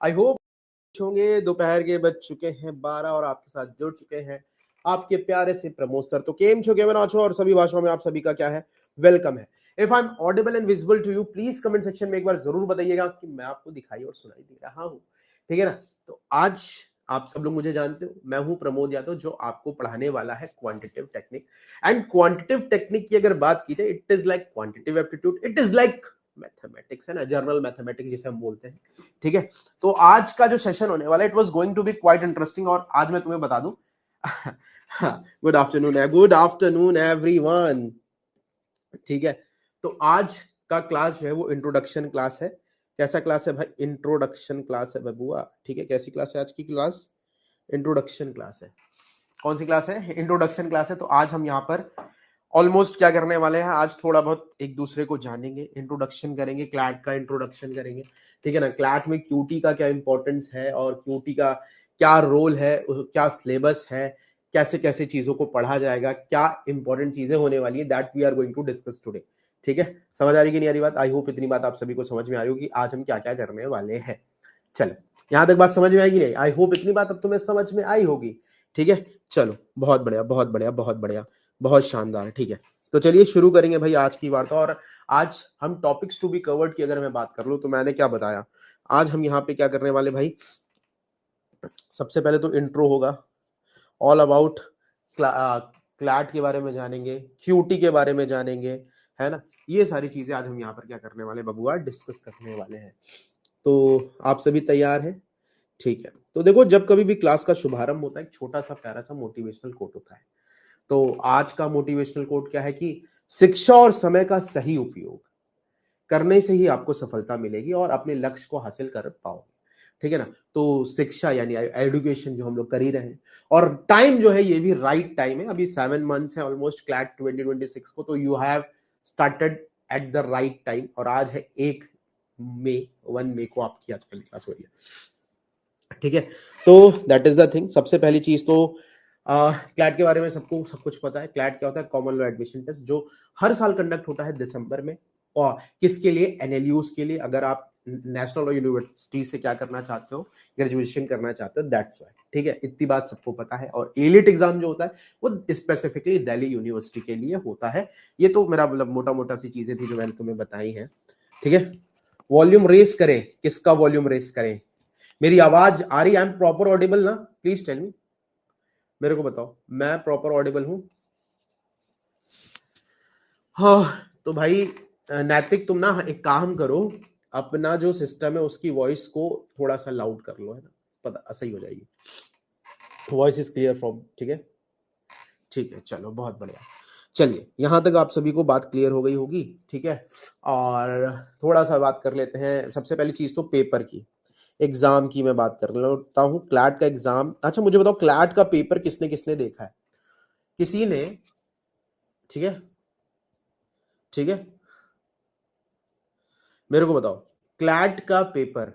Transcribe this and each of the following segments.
I hope होंगे। दोपहर के बज चुके हैं 12 और आपके साथ जुड़ चुके हैं आपके प्यारे से प्रमोद सर। तो केम छो केमन आछो और सभी भाषाओं में आप सभी का क्या है, वेलकम है। If I am audible and visible to you, please comment section में एक बार जरूर बताइएगा कि मैं आपको दिखाई और सुनाई दे रहा हूं, ठीक है ना। तो आज आप सब लोग मुझे जानते हो, मैं हूं प्रमोद यादव जो आपको पढ़ाने वाला है quantitative technique. And quantitative technique की अगर बात की जाए, it is like quantitative aptitude, it is like mathematics, है ना, जर्नल मैथमेटिक्स जिसे हम बोलते हैं, ठीक है। तो आज का जो सेशन होने वाला है, it was going to be quite interesting. और आज मैं तुम्हें बता दूं गुड आफ्टरनून एवरीवन, ठीक है। तो आज का क्लास जो है वो इंट्रोडक्शन क्लास है। कैसा क्लास है भाई? इंट्रोडक्शन क्लास है बबुआ, ठीक है। कैसी क्लास है आज की क्लास? इंट्रोडक्शन क्लास है। कौन सी क्लास है? इंट्रोडक्शन क्लास है। तो आज हम यहाँ पर ऑलमोस्ट क्या करने वाले हैं, आज थोड़ा बहुत एक दूसरे को जानेंगे, इंट्रोडक्शन करेंगे, क्लैट का इंट्रोडक्शन करेंगे, ठीक है ना। क्लैट में क्यूटी का क्या इंपॉर्टेंस है और क्यूटी का क्या रोल है, क्या सिलेबस है, कैसे कैसे चीजों को पढ़ा जाएगा, क्या इंपॉर्टेंट चीजें होने वाली है, that we are going to discuss today, ठीक है। समझ आ रही कि नहीं आ रही बात? आई होप इतनी बात आप सभी को समझ में आ रही होगी आज हम क्या क्या करने वाले हैं। चलो, यहां तक बात समझ में आएगी नहीं? आई होप इतनी बात अब तुम्हें समझ में आई होगी, ठीक है। चलो, बहुत बढ़िया बहुत बढ़िया बहुत बढ़िया, बहुत शानदार, ठीक है। तो चलिए शुरू करेंगे भाई आज की वार्ता। और आज हम टॉपिक्स टू बी कवर्ड की अगर मैं बात कर लूं तो मैंने क्या बताया, आज हम यहाँ पे क्या करने वाले भाई, सबसे पहले तो इंट्रो होगा, ऑल अबाउट क्लैट के बारे में जानेंगे, क्यूटी के बारे में जानेंगे, है ना। ये सारी चीजें आज हम यहाँ पर क्या करने वाले बबुआ, डिस्कस करने वाले हैं। तो आप सभी तैयार हैं? ठीक है। तो देखो, जब कभी भी क्लास का शुभारंभ होता है, एक छोटा सा प्यारा सा मोटिवेशनल कोट होता है। तो आज का मोटिवेशनल कोट क्या है कि शिक्षा और समय का सही उपयोग करने से ही आपको सफलता मिलेगी और अपने लक्ष्य को हासिल कर पाओगे, ठीक है ना। तो शिक्षा यानी एजुकेशन जो हम लोग कर ही रहे हैं, और टाइम जो है ये भी राइट टाइम है। अभी 7 मंथ्स है ऑलमोस्ट क्लैट 2026 को, तो you have started at the right time. और आज है 1 मई को आपकी आजकल क्लास हो रही है, ठीक है। तो दैट इज द थिंग। सबसे पहली चीज तो क्लैट के बारे में सबको सब कुछ पता है। क्लैट क्या होता है? कॉमन लॉ एडमिशन टेस्ट, जो हर साल कंडक्ट होता है दिसंबर में। और किसके लिए? एनएलयूज के लिए। अगर आप नेशनल लॉ यूनिवर्सिटी से क्या करना चाहते हो, ग्रेजुएशन करना चाहते हो, दैट्स व्हाई, ठीक है। इतनी बात सबको पता है। और एलिट एग्जाम जो होता है वो स्पेसिफिकली दिल्ली यूनिवर्सिटी के लिए होता है। ये तो मेरा मतलब मोटा मोटा सी चीजें थी जो मैंने तुम्हें बताई हैं, ठीक है। वॉल्यूम रेस करें, किसका वॉल्यूम रेस करें? मेरी आवाज आ रही? आई एम प्रॉपर ऑडिबल ना? प्लीज टेल मी, मेरे को बताओ मैं प्रॉपर ऑडिबल हूं? हाँ तो भाई नैतिक, तुम ना एक काम करो, अपना जो सिस्टम है उसकी वॉइस को थोड़ा सा लाउड कर लो, है ना, पता सही हो जाएगी। वॉइस इज क्लियर फ्रॉम, ठीक है, ठीक है। चलो बहुत बढ़िया। चलिए, यहां तक आप सभी को बात क्लियर हो गई होगी, ठीक है। और थोड़ा सा बात कर लेते हैं। सबसे पहली चीज तो पेपर की, एग्जाम की मैं बात कर लेता हूँ। क्लैट का एग्जाम, अच्छा मुझे बताओ क्लैट का पेपर किसने किसने देखा है? किसी ने? ठीक है, ठीक है, मेरे को बताओ क्लैट का पेपर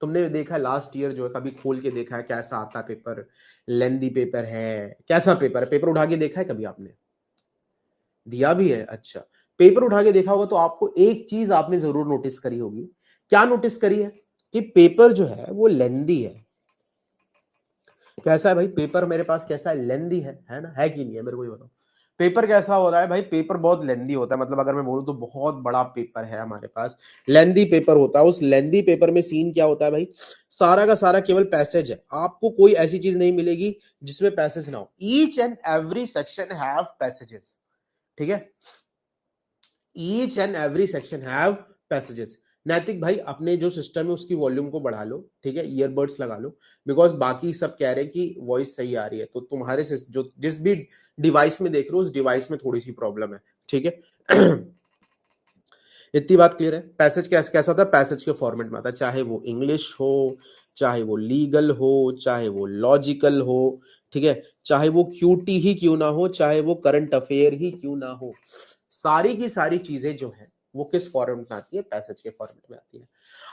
तुमने देखा है लास्ट ईयर जो है, कभी खोल के देखा है कैसा आता है पेपर? लेंदी पेपर है? कैसा पेपर है? पेपर उठा के देखा है कभी आपने? दिया भी है? अच्छा, पेपर उठा के देखा होगा तो आपको एक चीज आपने जरूर नोटिस करी होगी। क्या नोटिस करी है? कि पेपर जो है वो लेंदी है। कैसा है भाई पेपर मेरे पास? कैसा है? लेंदी है ना? है कि नहीं है? मेरे को ये बताओ, पेपर कैसा हो रहा है भाई? पेपर बहुत लेंदी होता है, मतलब अगर मैं बोलूं तो बहुत बड़ा पेपर है हमारे पास, लेंदी पेपर होता है। उस लेंदी पेपर में सीन क्या होता है भाई? सारा का सारा केवल पैसेज है, आपको कोई ऐसी चीज नहीं मिलेगी जिसमें पैसेज ना हो। Each and every section have passages, ठीक है, each and every section have passages. नैतिक भाई अपने जो सिस्टम है उसकी वॉल्यूम को बढ़ा लो, ठीक है, ईयरबड्स लगा लो, बिकॉज बाकी सब कह रहे हैं कि वॉइस सही आ रही है। तो तुम्हारे जो जिस भी डिवाइस में देख रहे हो उस डिवाइस में थोड़ी सी प्रॉब्लम है, ठीक है। इतनी बात क्लियर है। पैसेज कैसा होता है? पैसेज के फॉर्मेट में आता है, चाहे वो इंग्लिश हो, चाहे वो लीगल हो, चाहे वो लॉजिकल हो, ठीक है, चाहे वो क्यूटी ही क्यों ना हो, चाहे वो करंट अफेयर ही क्यों ना हो, सारी की सारी चीजें जो है वो किस फॉर्मेट में आती है? पैसेज के फॉर्मेट में आती है।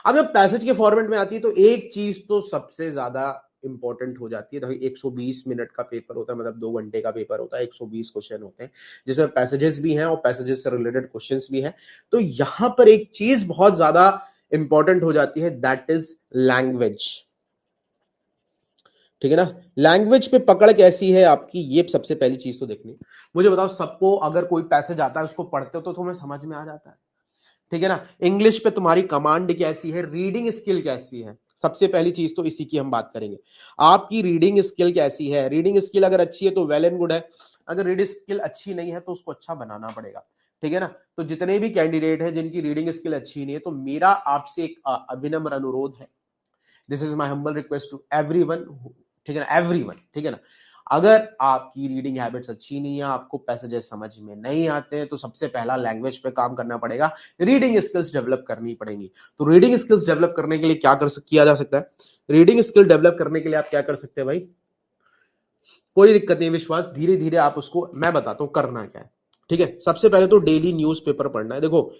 अब जब पैसेज के फॉर्मेट में आती है तो एक चीज तो सबसे ज्यादा इंपॉर्टेंट हो जाती है। 120 मिनट का पेपर होता है, मतलब 2 घंटे का पेपर होता है, 120 क्वेश्चन होते हैं जिसमें पैसेजेस भी हैं और पैसेजेस से रिलेटेड क्वेश्चंस भी हैं। तो यहां पर एक चीज बहुत ज्यादा इंपॉर्टेंट हो जाती है, दैट इज लैंग्वेज। ठीक है ना, लैंग्वेज पे पकड़ कैसी है आपकी, ये सबसे पहली चीज तो देखनी। मुझे बताओ, सबको अगर कोई पैसेज आता है उसको पढ़ते हो तो तुम्हें समझ में आ जाता है, ठीक है ना। इंग्लिश पे तुम्हारी कमांड कैसी है, रीडिंग स्किल कैसी है, सबसे पहली चीज तो इसी की हम बात करेंगे। आपकी रीडिंग स्किल कैसी है, रीडिंग स्किल अगर अच्छी है तो वेल एंड गुड है, अगर रीडिंग स्किल अच्छी नहीं है तो उसको अच्छा बनाना पड़ेगा, ठीक है ना। तो जितने भी कैंडिडेट हैं जिनकी रीडिंग स्किल अच्छी नहीं है, तो मेरा आपसे एक अविनम्र अनुरोध है, this is my humble request to everyone, ठीक है ना, एवरीवन, ठीक है ना। अगर आपकी रीडिंग हैबिट्स अच्छी नहीं है, आपको पैसेजेस समझ में नहीं आते हैं, तो सबसे पहला लैंग्वेज पे काम करना पड़ेगा, रीडिंग स्किल्स डेवलप करनी पड़ेंगी। तो रीडिंग स्किल्स डेवलप करने के लिए क्या किया जा सकता है, रीडिंग स्किल डेवलप करने के लिए आप क्या कर सकते हैं भाई, कोई दिक्कत नहीं, विश्वास, धीरे धीरे आप उसको, मैं बताता हूं करना क्या है, ठीक है। सबसे पहले तो डेली न्यूज़पेपर पढ़ना है। देखो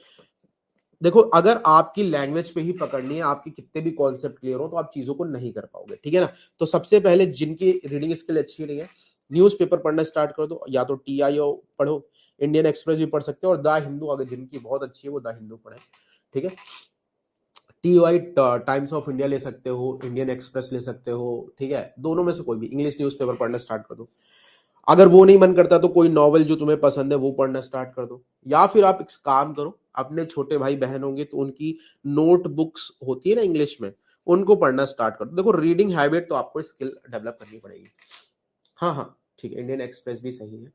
देखो, अगर आपकी लैंग्वेज पे ही पकड़नी है, आपके कितने भी कॉन्सेप्ट क्लियर हो, तो आप चीजों को नहीं कर पाओगे, ठीक है ना। तो सबसे पहले जिनकी रीडिंग स्किल अच्छी नहीं है, न्यूज़पेपर पढ़ना स्टार्ट कर दो, या तो TIO पढ़ो, इंडियन एक्सप्रेस भी पढ़ सकते हो, और द हिंदू अगर जिनकी बहुत अच्छी है वो द हिंदू पढ़े, ठीक है। TOI टाइम्स ऑफ इंडिया ले सकते हो, इंडियन एक्सप्रेस ले सकते हो, ठीक है, दोनों में से कोई भी इंग्लिश न्यूज़पेपर पढ़ना स्टार्ट कर दो। अगर वो नहीं मन करता तो कोई नॉवल जो तुम्हें पसंद है वो पढ़ना स्टार्ट कर दो, या फिर आप एक काम करो, अपने छोटे भाई बहन होंगे तो उनकी नोट बुक्स होती है ना इंग्लिश में, उनको पढ़ना स्टार्ट कर दो। देखो, रीडिंग हैबिट तो आपको स्किल डेवलप करनी पड़ेगी। हाँ हाँ, ठीक है, इंडियन एक्सप्रेस भी सही है,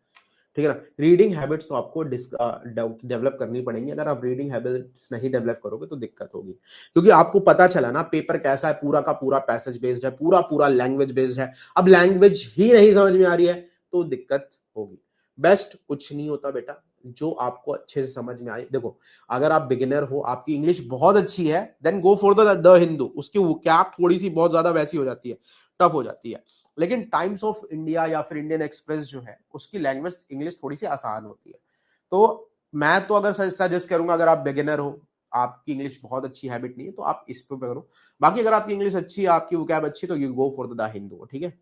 ठीक है ना। रीडिंग हैबिट्स तो आपको डेवलप करनी पड़ेंगी। अगर आप रीडिंग हैबिट्स नहीं डेवलप करोगे तो दिक्कत होगी, क्योंकि आपको पता चला ना पेपर कैसा है, पूरा का पूरा पैसेज बेस्ड है, पूरा पूरा लैंग्वेज बेस्ड है। अब लैंग्वेज ही नहीं समझ में आ रही है तो दिक्कत होगी। बेस्ट कुछ नहीं होता बेटा, जो आपको अच्छे से समझ में आए। देखो, अगर आप बिगिनर हो, आपकी इंग्लिश बहुत अच्छी है, then go for the Hindu, उसकी कैप थोड़ी सी बहुत ज्यादा वैसी हो जाती है, टफ हो जाती है। लेकिन टाइम्स ऑफ इंडिया या फिर इंडियन एक्सप्रेस जो है, उसकी लैंग्वेज इंग्लिश थोड़ी सी आसान होती है। तो मैं तो अगर सजेस्ट करूंगा, अगर आप बिगिनर हो, आपकी इंग्लिश बहुत अच्छी हैबिट नहीं है, तो आप इस पे करो। बाकी अगर आपकी इंग्लिश अच्छी है, आपकी वोकैब अच्छी, तो you go for the Hindu, ठीक है।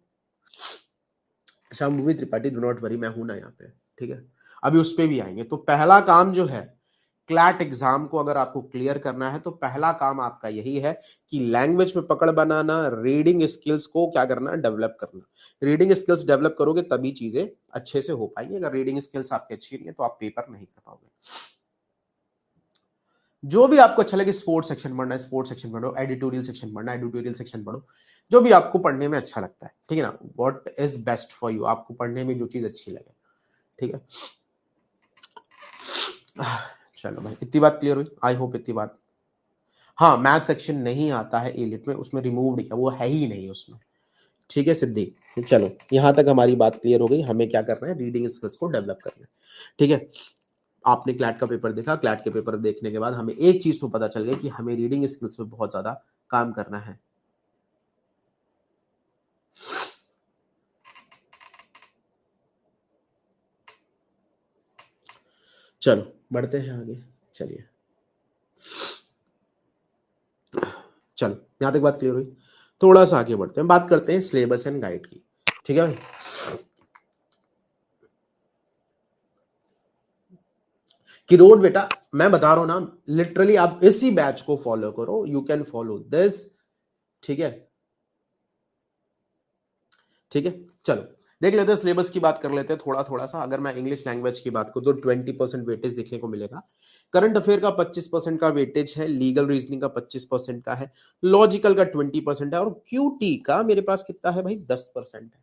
Shambhavi Tripathi, do not worry, मैं हूं ना यहाँ पे, ठीक है। अभी उस पे भी आएंगे। तो पहला काम जो है, क्लैट एग्जाम को अगर आपको क्लियर करना है, तो पहला काम आपका यही है कि लैंग्वेज में पकड़ बनाना, रीडिंग स्किल्स को क्या करना, डेवलप करना। रीडिंग स्किल्स डेवलप करोगे तभी चीजें अच्छे से हो पाएंगी। अगर रीडिंग स्किल्स आपकी अच्छी नहीं है तो आप पेपर नहीं कर पाओगे। जो भी आपको अच्छा लगे, स्पोर्ट्स सेक्शन पढ़ना है स्पोर्ट्स सेक्शन पढ़ो, एडिटोरियल सेक्शन पढ़ना है एडिटोरियल सेक्शन पढ़ो, जो भी आपको पढ़ने में अच्छा लगता है, ठीक है ना। What is best for you, आपको पढ़ने में जो चीज अच्छी लगे, ठीक है। चलो भाई, इतनी बात क्लियर हुई, आई होप इतनी बात। हाँ, मैथ सेक्शन नहीं आता है एलिट में, उसमें रिमूव किया, वो है ही नहीं उसमें, ठीक है सिद्धि। चलो, यहां तक हमारी बात क्लियर हो गई, हमें क्या करना है, रीडिंग स्किल्स को डेवलप करना है, ठीक है। आपने क्लैट का पेपर देखा, क्लैट के पेपर देखने के बाद हमें एक चीज तो पता चल गई कि हमें रीडिंग स्किल्स पे बहुत ज्यादा काम करना है। चलो बढ़ते हैं आगे, चलिए, चलो यहां तक बात क्लियर हुई, थोड़ा सा आगे बढ़ते हैं, बात करते हैं सिलेबस एंड गाइड की, ठीक है भाई। कि रोड बेटा, मैं बता रहा हूं ना, लिटरली आप इसी बैच को फॉलो करो, यू कैन फॉलो दिस, ठीक है, ठीक है। चलो देख लेते हैं, सिलेबस की बात कर लेते हैं थोड़ा थोड़ा सा। अगर मैं इंग्लिश लैंग्वेज की बात करूं तो 20% वेटेज देखने को मिलेगा, करंट अफेयर का 25% का वेटेज है, लीगल रीजनिंग का 25% का है, लॉजिकल का 20% है, और क्यूटी का मेरे पास कितना है भाई, 10% है,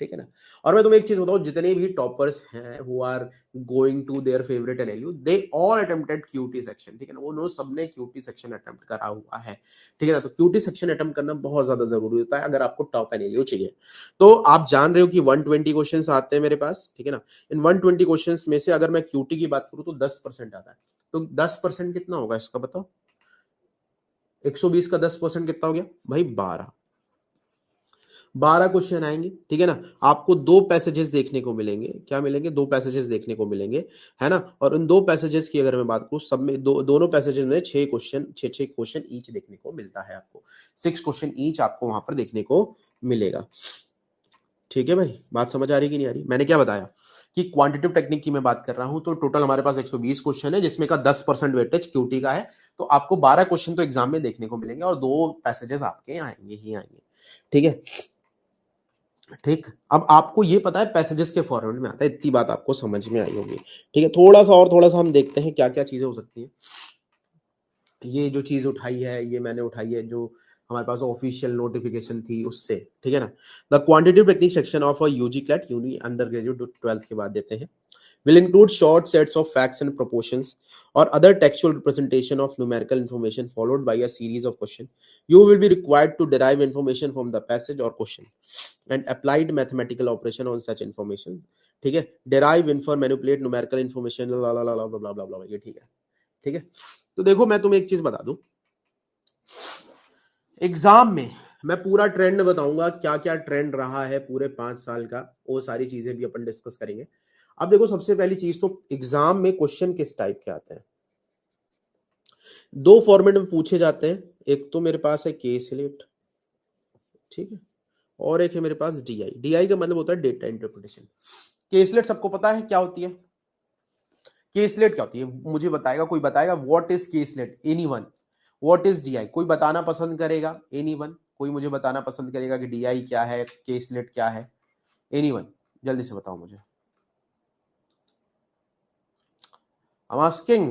ठीक है ना। और मैं तुम्हें एक चीज बताऊं, जितने भी टॉपर्स हैं who are going to their favourite NLU, they all attempted QT section, ठीक है ना, वो सबने क्यूटी सेक्शन अटेम्प्ट करा हुआ है, ठीक है ना। तो क्यूटी सेक्शन अटेम्प्ट करना बहुत ज्यादा जरूरी होता है अगर आपको टॉप एनएलयू चाहिए। तो आप जान रहे हो कि 120 क्वेश्चंस आते हैं मेरे पास, ठीक है ना। इन 120 क्वेश्चंस में से अगर मैं क्यूटी की बात करूं तो 10% आता है। तो 10% कितना होगा इसका बताओ, 120 का 10% कितना हो गया भाई, 12 क्वेश्चन आएंगे, ठीक है ना। आपको दो पैसेजेस देखने को मिलेंगे, क्या मिलेंगे, दो पैसेजेस देखने को मिलेंगे, है ना। और उन दो पैसेजेस की अगर मैं बात करूं, सब में दोनों पैसेजेस में 6 क्वेश्चन ईच देखने को मिलता है आपको, 6 क्वेश्चन ईच आपको वहां पर देखने को मिलेगा, ठीक है भाई। बात समझ आ रही कि नहीं आ रही, मैंने क्या बताया कि क्वांटिटेटिव टेक्निक की मैं बात कर रहा हूं तो टोटल हमारे पास 120 क्वेश्चन है, जिसमें का 10% वेटेज क्यूटी का है। तो आपको 12 क्वेश्चन तो एग्जाम में देखने को मिलेंगे और 2 पैसेजेस आपके आएंगे ही आएंगे। ठीक है, ठीक। अब आपको ये पता है पैसेजेस के फॉर्मेट में आता है, इतनी बात आपको समझ में आई होगी। ठीक है, थोड़ा सा हम देखते हैं क्या क्या चीजें हो सकती हैं। ये जो चीज उठाई है ये मैंने उठाई है जो हमारे पास ऑफिशियल नोटिफिकेशन थी उससे। ठीक है ना। The quantitative technique section of a UG CLAT uni under graduate 12th के बाद देते हैं will include short sets of facts and proportions or other textual representation of numerical information followed by a series of questions. You will be required to derive information from the passage or question and applied mathematical operation on such information. ठीक है, derive, infer, manipulate numerical information ला ला ला ला blah blah blah, ये ठीक है। ठीक है, तो देखो मैं तुम्हें एक चीज बता दूं, एग्जाम में मैं पूरा ट्रेंड बताऊंगा, क्या क्या ट्रेंड रहा है पूरे 5 साल का, वो सारी चीजें भी अपन डिस्कस करेंगे। अब देखो सबसे पहली चीज तो एग्जाम में क्वेश्चन किस टाइप के आते हैं। 2 फॉर्मेट में पूछे जाते हैं, एक तो मेरे पास है के स्लेट, ठीक है, और एक है मेरे पास डीआई। डीआई का मतलब होता है डेटा इंटरप्रिटेशन। के स्लेट सबको पता है क्या होती है, के स्लेट क्या होती है मुझे बताएगा, कोई बताएगा व्हाट इज के slate, anyone. What is DI, कोई बताना पसंद करेगा, एनीवन, कोई मुझे बताना पसंद करेगा कि डीआई क्या है, के स्लेट क्या है, एनीवन, जल्दी से बताओ मुझे। I'm asking,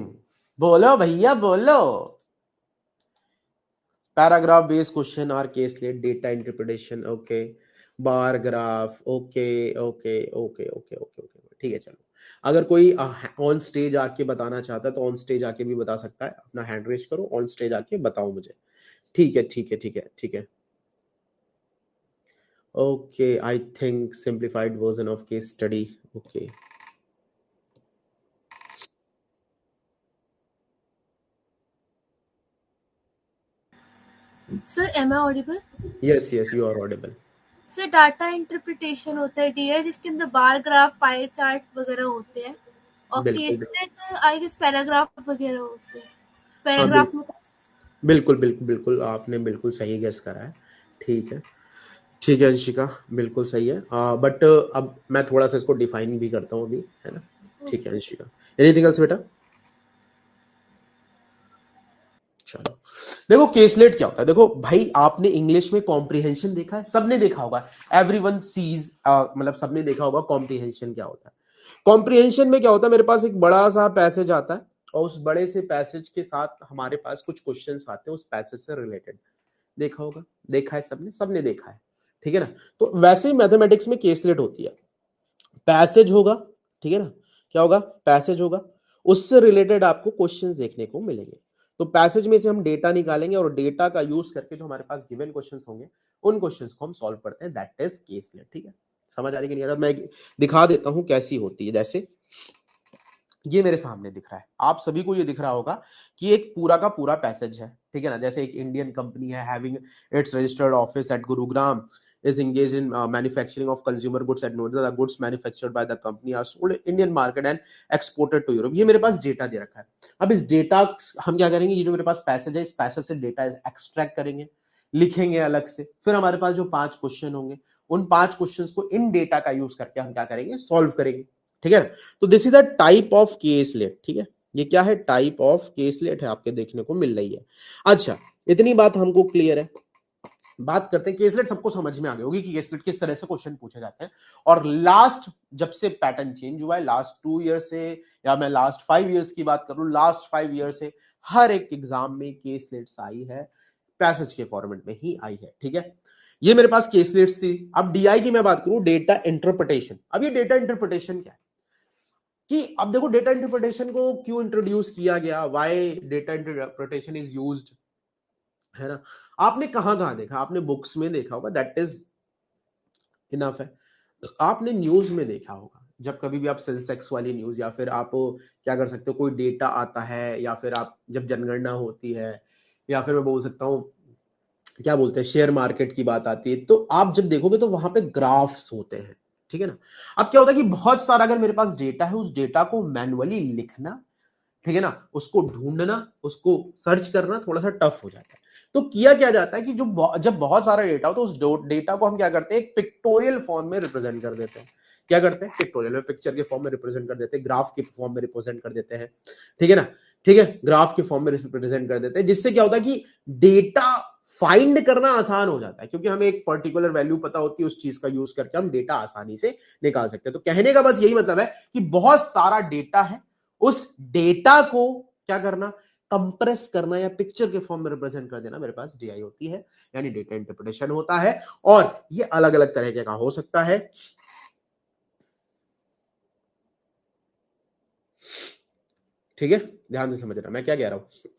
बोलो भैया बोलो। पैराग्राफ बेस्ड क्वेश्चन आर के slate, data interpretation, okay, bar graph, okay okay okay okay okay okay, ठीक है। चलो, अगर कोई ऑन स्टेज आके बताना चाहता है तो ऑन स्टेज आके भी बता सकता है, अपना हैंड रेज करो, ऑन स्टेज आके बताओ मुझे। ठीक है ठीक है ठीक है ठीक है। Okay, I think simplified version of case study, okay. Sir am I audible? Yes yes, you are audible. Sir data interpretation होता है डीआई, जिसके अंदर बार ग्राफ, पाई चार्ट वगैरह होते हैं, और बिल्कुल केसलेट आई गेस पैराग्राफ वगैरह होते हैं। हाँ पैराग्राफ में बिल्कुल बिल्कुल बिल्कुल, आपने बिल्कुल सही गेस करा है। ठीक है ठीक है अंशिका, बिल्कुल सही है। बट अब मैं थोड़ा सा इसको डिफाइन भी करता हूँ अभी, है ना। ठीक है अंशिका, एनीथिंग एल्स बेटा। चलो, देखो केसलेट क्या होता है। देखो भाई, आपने इंग्लिश में कॉम्प्रिहेंशन देखा है, सबने देखा होगा, एवरीवन सीज, मतलब सबने देखा होगा कॉम्प्रिहेंशन क्या होता है। कॉम्प्रिहेंशन में क्या होता है, मेरे पास एक बड़ा सा पैसेज आता है और उस बड़े से पैसेज के साथ हमारे पास कुछ क्वेश्चंस आते हैं उस पैसेज से रिलेटेड। देखा होगा, देखा है सबने, सबने देखा है, ठीक है ना। तो वैसे ही मैथमेटिक्स में केसलेट होती है, पैसेज होगा, ठीक है ना, क्या होगा, पैसेज होगा, उससे रिलेटेड आपको क्वेश्चंस देखने को मिलेंगे। तो पैसेज में से हम डेटा निकालेंगे और डेटा का यूज करके जो हमारे पास गिवन क्वेश्चंस होंगे उन क्वेश्चंस को हम सॉल्व करते हैं, दैट इज केसलेट। ठीक है, समझ आ रही कि नहीं आ रहा, मैं दिखा देता हूं कैसी होती है। जैसे ये मेरे सामने दिख रहा है, आप सभी को ये दिख रहा होगा कि एक पूरा का पूरा पैसेज है, ठीक है ना। जैसे एक इंडियन कंपनी है, having its registered office at Gurugram, is engaged in manufacturing of consumer goods at Noida. The goods manufactured by the company are sold in Indian market and exported to Europe. ये मेरे पास data दे रखा है। अब इस data हम क्या करेंगे, ये जो मेरे पास पैसेज है, इस पैसेज से डेटा एक्सट्रैक्ट करेंगे, लिखेंगे अलग से, फिर हमारे पास जो 5 क्वेश्चन होंगे उन 5 क्वेश्चंस को इन डेटा का यूज करके हम क्या करेंगे, सॉल्व करेंगे। ठीक है, तो this is the type of caselet. ठीक है, ये क्या है, टाइप ऑफ केसलेट है, आपके देखने को मिल रही है। अच्छा, इतनी बात हमको क्लियर है। बात करते हैं, केसलेट सबको समझ में आ गई होगी कि केसलेट किस तरह से क्वेश्चन पूछे जाते हैं। और लास्ट जब से पैटर्न चेंज हुआ है, लास्ट 2 ईयर से, या मैं लास्ट 5 ईयर्स की बात करूं, लास्ट 5 ईयर से हर एक एग्जाम में केसलेट्स आई है, पैसेज के फॉर्मेट में ही आई है। ठीक है, ये मेरे पास केसलेट्स थी। अब डीआई की मैं बात करूं, डेटा इंटरप्रिटेशन। अब ये डेटा इंटरप्रिटेशन क्या है कि अब देखो डेटा इंटरप्रिटेशन को क्यों इंट्रोड्यूस किया गया, why data interpretation is used, है ना। आपने कहां देखा, आपने बुक्स में देखा होगा, दैट इज इनफ है। आपने न्यूज में देखा होगा, जब कभी भी आप सेंसेक्स वाली न्यूज, या फिर आप क्या कर सकते हो, कोई डेटा आता है, या फिर आप जब जनगणना होती है, या फिर मैं बोल सकता हूं क्या बोलते हैं, शेयर मार्केट की बात आती है, तो आप जब देखोगे तो वहां पे ग्राफ्स होते हैं। ठीक है ना। अब क्या होता है कि बहुत सारा अगर मेरे पास डेटा है, उस डेटा को मैनुअली लिखना, ठीक है ना, उसको ढूंढना, उसको सर्च करना थोड़ा सा टफ हो जाता है। तो किया क्या जाता है कि जब बहुत सारा डेटा हो तो उस डेटा को हम क्या करते हैं, एक पिक्टोरियल फॉर्म में रिप्रेजेंट कर देते हैं। क्या करते हैं, पिक्टोरियल में पिक्चर के फॉर्म में रिप्रेजेंट कर देते हैं, ग्राफ के फॉर्म में रिप्रेजेंट कर देते हैं, ठीक है ना, ठीक है, ग्राफ के फॉर्म में रिप्रेजेंट कर देते हैं, जिससे क्या होता है कि डेटा फाइंड करना आसान हो जाता है, क्योंकि हमें एक पर्टिकुलर वैल्यू पता होती है, उस चीज का यूज करके हम डेटा आसानी से निकाल सकते हैं। तो कहने का बस यही मतलब है कि बहुत सारा डेटा है, उस डेटा को क्या करना, कंप्रेस करना या पिक्चर के फॉर्म में रिप्रेजेंट कर देना, मेरे पास डीआई होती है, यानी डेटा इंटरप्रिटेशन होता है। और ये अलग अलग तरह का हो सकता है, ठीक है, ध्यान से समझना मैं क्या कह रहा हूं,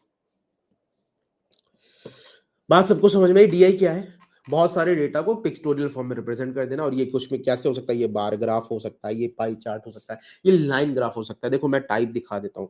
बात सबको समझ में आई। डीआई क्या है, बहुत सारे डेटा को पिक्टोरियल फॉर्म में रिप्रेजेंट कर देना। और ये कुछ में कैसे हो सकता है, ये बार ग्राफ हो सकता है, ये पाई चार्ट हो सकता है, ये लाइन ग्राफ हो सकता है। देखो मैं टाइप दिखा देता हूं,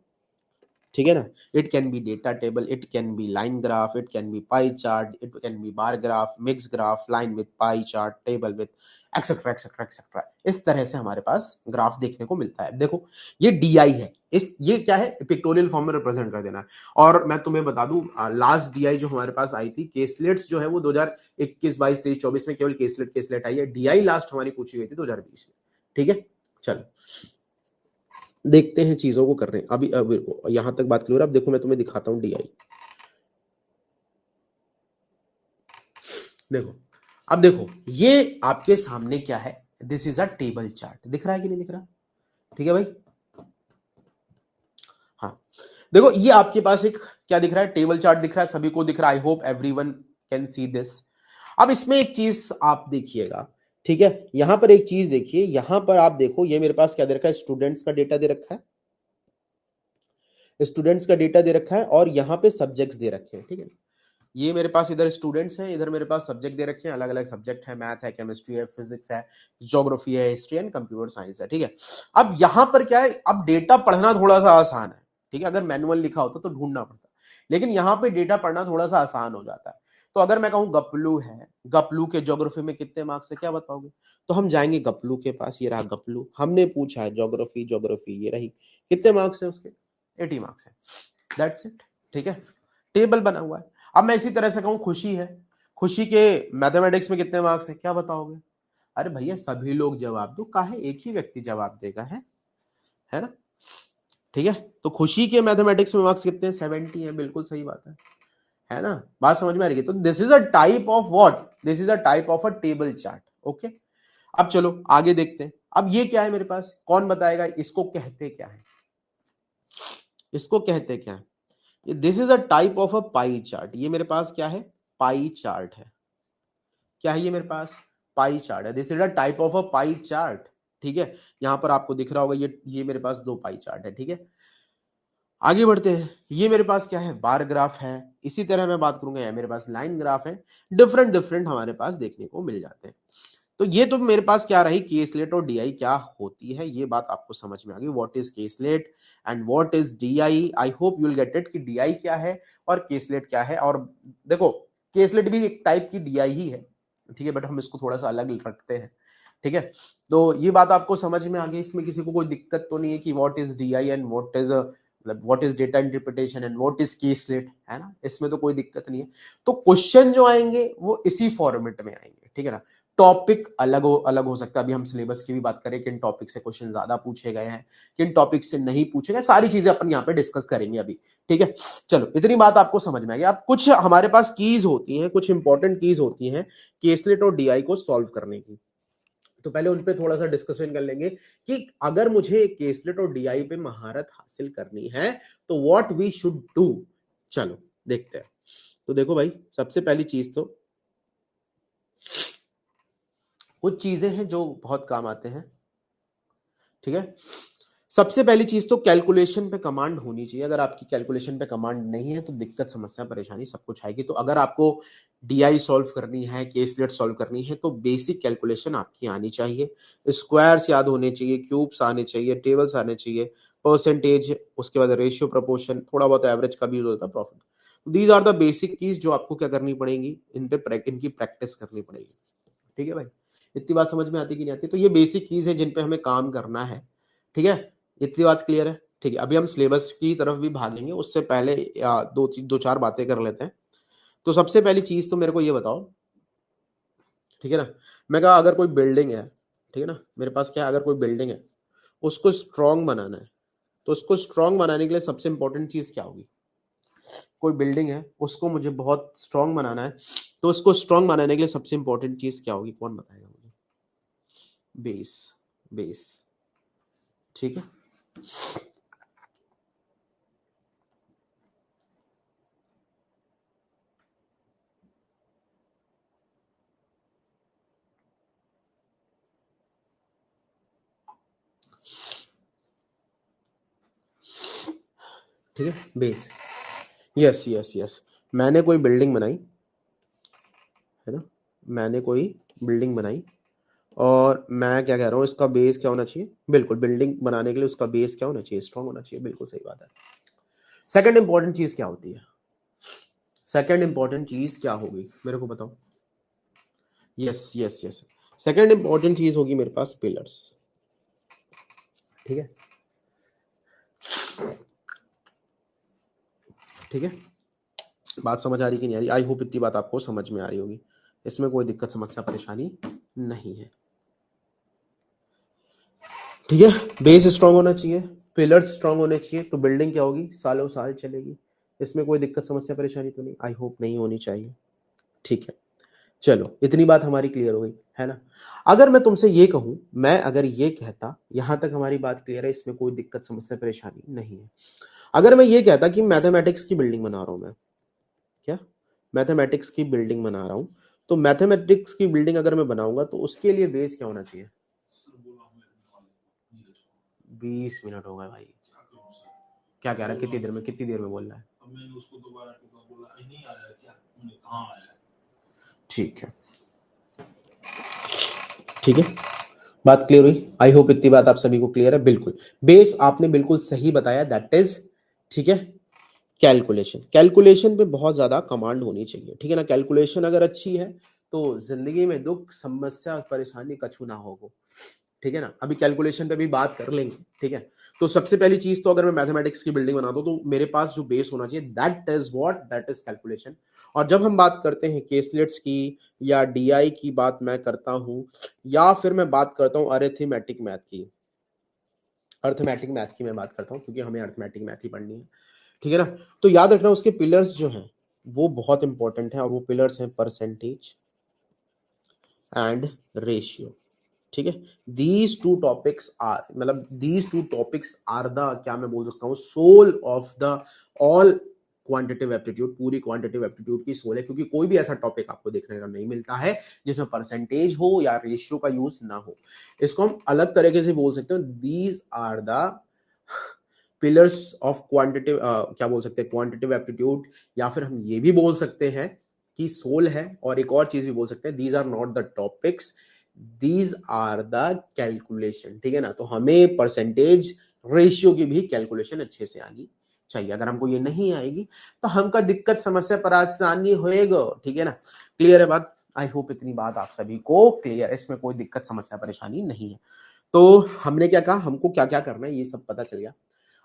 ठीक है ना, it can be data table, it can be line graph, it can be pie chart, it can be bar graph, mix graph, line with pie chart, table with etcetera etcetera etcetera. इस तरह से हमारे पास graph देखने को मिलता है। देखो ये डीआई है, इस ये क्या है, पिक्टोरियल फॉर्म में रिप्रेजेंट कर देना है। और मैं तुम्हें बता दूं, लास्ट डीआई जो हमारे पास आई थी, केसलेट्स जो है वो 2021 22 23 24 में केवल केसलेट आई है। डीआई लास्ट हमारी पूछी गई थी 2020 में, ठीक है। चलो देखते हैं चीजों को कर रहे हैं, अभी यहां तक बात क्लियर। अब देखो मैं तुम्हें दिखाता हूं डीआई, देखो अब देखो ये आपके सामने क्या है, this is a table chart, दिख रहा है कि नहीं दिख रहा, ठीक है भाई, हाँ देखो ये आपके पास एक क्या दिख रहा है, टेबल चार्ट दिख रहा है, सभी को दिख रहा है, I hope everyone can see this. अब इसमें एक चीज आप देखिएगा, ठीक है, यहां पर एक चीज देखिए, यहां पर आप देखो ये मेरे पास क्या दे रखा है, स्टूडेंट्स का डेटा दे रखा है, स्टूडेंट्स का डेटा दे रखा है, और यहां पे सब्जेक्ट्स दे रखे हैं, ठीक है। ये मेरे पास इधर स्टूडेंट्स हैं, इधर मेरे पास सब्जेक्ट दे रखे हैं, अलग अलग सब्जेक्ट है, मैथ है, केमिस्ट्री है, फिजिक्स है, ज्योग्राफी है, हिस्ट्री एंड कंप्यूटर साइंस है, ठीक है। अब यहां पर क्या है, अब डेटा पढ़ना थोड़ा सा आसान है, ठीक है, अगर मैनुअल लिखा होता तो ढूंढना पड़ता, लेकिन यहां पे डेटा पढ़ना थोड़ा सा आसान हो जाता है। तो अगर मैं कहूं गपलू है, गपलू के ज्योग्राफी में कितने मार्क्स है, क्या बताओगे, तो हम जाएंगे गपलू के पास, ये रहा गपलू, हमने पूछा है ज्योग्राफी, ज्योग्राफी ये रही, कितने मार्क्स है उसके, 80 मार्क्स है, दैट्स इट, ठीक है, टेबल बना हुआ है। अब मैं इसी तरह से कहूं खुशी है, खुशी के मैथमेटिक्स में कितने मार्क्स है, क्या बताओगे, अरे भैया सभी लोग जवाब दो, काहे एक ही व्यक्ति जवाब देगा, है ना, ठीक है। तो खुशी के मैथमेटिक्स में मार्क्स कितने हैं, 70 है, बिल्कुल सही बात है ना, बात समझ में आ रही है। तो this is a type of what, this is a type of a table chart, okay. अब चलो आगे देखते हैं, अब ये क्या है मेरे पास, कौन बताएगा इसको कहते क्या है, इसको कहते क्या है, this is a type of a pie chart, ये मेरे पास क्या है, पाई चार्ट है, क्या है ये मेरे पास, पाई चार्ट है, this is a type of a pie chart, ठीक है। यहां पर आपको दिख रहा होगा ये मेरे पास दो पाई चार्ट है, ठीक है। आगे बढ़ते हैं, ये मेरे पास क्या है, बार ग्राफ है, इसी तरह मैं बात करूंगा, ये मेरे पास लाइन ग्राफ है, डिफरेंट डिफरेंट हमारे पास देखने को मिल जाते हैं। तो ये तो मेरे पास क्या रही, केसलेट और डीआई क्या होती है, ये बात आपको समझ में आ गई, what is caselet and what is DI. I hope you will get it कि डीआई क्या है और केसलेट क्या है। और देखो केसलेट भी एक टाइप की डीआई ही है, ठीक है, बट हम इसको थोड़ा सा अलग रखते हैं, ठीक है। तो ये बात आपको समझ में आ गई, इसमें किसी को कोई दिक्कत तो नहीं है कि what is DI and what is मतलब what is data interpretation and what is caselet, है ना, इसमें तो कोई दिक्कत नहीं है। तो क्वेश्चन जो आएंगे वो इसी फॉर्मेट में आएंगे, ठीक है ना। टॉपिक अलग हो सकता है, अभी हम सिलेबस की भी बात करें, किन टॉपिक से क्वेश्चन ज्यादा पूछे गए हैं, किन टॉपिक से नहीं पूछे गए, सारी चीजें अपन यहाँ पे डिस्कस करेंगे अभी, ठीक है। चलो इतनी बात आपको समझ में आ गई। अब कुछ हमारे पास कीज होती हैं, कुछ इंपॉर्टेंट कीज होती हैं केसलेट और डीआई को सॉल्व करने की, तो पहले उन पे थोड़ा सा डिस्कशन कर लेंगे कि अगर मुझे केसलेट और डीआई पे महारत हासिल करनी है तो व्हाट वी शुड डू। चलो देखते हैं। तो देखो भाई सबसे पहली चीज तो कुछ चीजें हैं जो बहुत काम आते हैं, ठीक है। सबसे पहली चीज तो कैलकुलेशन पे कमांड होनी चाहिए, अगर आपकी कैलकुलेशन पे कमांड नहीं है तो दिक्कत समस्या परेशानी सब कुछ आएगी। तो अगर आपको डीआई सॉल्व करनी है, केसलेट सॉल्व करनी है, तो बेसिक कैलकुलेशन आपकी आनी चाहिए, स्क्वायर्स याद होने चाहिए, क्यूब्स आने चाहिए, टेबल्स आने चाहिए, परसेंटेज, उसके बाद रेशियो, प्रोपोर्शन, थोड़ा बहुत एवरेज का भी यूज होता है, profit. These are the basic keys जो आपको क्या करनी पड़ेगी, इनकी प्रैक्टिस करनी पड़ेगी, ठीक है भाई। इतनी बात समझ में आती कि नहीं आती, तो ये बेसिक कीज है जिन पे हमें काम करना है, ठीक है। इतनी बात क्लियर है, ठीक है। अभी हम सिलेबस की तरफ भी भागेंगे, उससे पहले दो चार बातें कर लेते हैं। तो सबसे पहली चीज तो मेरे को ये बताओ, ठीक है ना, मैं कहा अगर कोई बिल्डिंग है, ठीक है ना। मेरे पास क्या है, अगर कोई बिल्डिंग है उसको स्ट्रॉन्ग बनाना है, तो उसको स्ट्रॉन्ग बनाने के लिए सबसे इंपॉर्टेंट चीज क्या होगी? कोई बिल्डिंग है उसको मुझे बहुत स्ट्रॉन्ग बनाना है, तो उसको स्ट्रॉन्ग बनाने के लिए सबसे इंपॉर्टेंट चीज क्या होगी? कौन बताएगा मुझे? बेस। बेस, ठीक है। ठीक है, बेस। यस यस यस, मैंने कोई बिल्डिंग बनाई है ना, मैंने कोई बिल्डिंग बनाई, और मैं क्या कह रहा हूँ, इसका बेस क्या होना चाहिए? बिल्कुल, बिल्डिंग बनाने के लिए उसका बेस क्या होना चाहिए? स्ट्रॉन्ग होना चाहिए, बिल्कुल सही बात है। सेकंड इंपॉर्टेंट चीज क्या होती है? सेकंड इंपॉर्टेंट चीज क्या होगी, मेरे को बताओ। Yes yes yes, second important चीज होगी मेरे पास पिलर्स। ठीक है, ठीक है। बात समझ आ रही कि नहीं आ रही? आई होप इतनी बात आपको समझ में आ रही होगी, इसमें कोई दिक्कत समस्या परेशानी नहीं है। ठीक है, बेस स्ट्रांग होना चाहिए, पिलर्स स्ट्रांग होने चाहिए, तो बिल्डिंग क्या होगी? सालों साल चलेगी। इसमें कोई दिक्कत समस्या परेशानी तो नहीं, आई होप नहीं होनी चाहिए। ठीक है, चलो इतनी बात हमारी क्लियर हो गई है ना। अगर मैं तुमसे ये कहूं, मैं अगर ये कहता, यहां तक हमारी बात क्लियर है, इसमें कोई दिक्कत समस्या परेशानी नहीं है। अगर मैं ये कहता कि मैथमेटिक्स की बिल्डिंग बना रहा हूं मैं, क्या मैथमेटिक्स की बिल्डिंग बना रहा हूं, तो मैथमेटिक्स की बिल्डिंग अगर मैं बनाऊंगा तो उसके लिए बेस क्या होना चाहिए? 20 मिनट हो गए भाई, क्या कह रहा है? कितनी देर में, कितनी देर में बोल रहा है? मैंने उसको दोबारा बोला, नहीं आया क्या? कहां आया? ठीक है, ठीक है, बात क्लियर हुई? आई होप इतनी बात आप सभी को क्लियर है। बिल्कुल, बेस आपने बिल्कुल सही बताया, दैट इज, ठीक है, कैलकुलेशन। कैलकुलेशन पे बहुत ज्यादा कमांड होनी चाहिए, ठीक है ना। कैलकुलेशन अगर अच्छी है तो जिंदगी में दुख समस्या परेशानी कछु ना होगो, ठीक है ना। अभी कैलकुलेशन पे भी बात कर लेंगे, ठीक है। तो सबसे पहली चीज तो अगर मैं मैथमेटिक्स की बिल्डिंग बनाता हूं तो मेरे पास जो बेस होना चाहिए, that is what? That is calculation. और जब हम बात करते हैं केसलेट्स की या डीआई की बात मैं करता हूं, या फिर मैं बात करता हूं अरिथमेटिक मैथ की, अर्थमेटिक मैथ की मैं बात करता हूं, क्योंकि हमें अर्थमेटिक मैथ ही पढ़नी है, ठीक है ना। तो याद रखना उसके पिलर्स जो हैं वो बहुत इंपॉर्टेंट है, और वो पिलर्स हैं परसेंटेज एंड रेशियो, ठीक है। दीज टू टॉपिक्स आर, मतलब these two topics are the, क्या मैं बोल सकता हूँ, soul of the all quantitative aptitude. पूरी क्वांटिटिव एप्टीट्यूड की सोल है, क्योंकि कोई भी ऐसा टॉपिक आपको देखने का नहीं मिलता है जिसमें परसेंटेज हो या रेशियो का यूज ना हो। इसको हम अलग तरीके से बोल सकते हैं, these are the pillars of quantitative, क्या बोल सकते हैं, क्वांटिटिव एप्टीट्यूड। या फिर हम ये भी बोल सकते हैं कि सोल है, और एक और चीज भी बोल सकते हैं, these are not the topics, these are the calculation, ठीक है ना। तो हमें परसेंटेज रेशियो की भी कैलकुलेशन अच्छे से आनी चाहिए। अगर हमको ये नहीं आएगी तो हमका दिक्कत समस्या परेशानी होएगा, ठीक है ना। क्लियर है बात? आई होप इतनी बात आप सभी को क्लियर है, इसमें कोई दिक्कत समस्या परेशानी नहीं है। तो हमने क्या कहा, हमको क्या क्या करना है ये सब पता चल गया।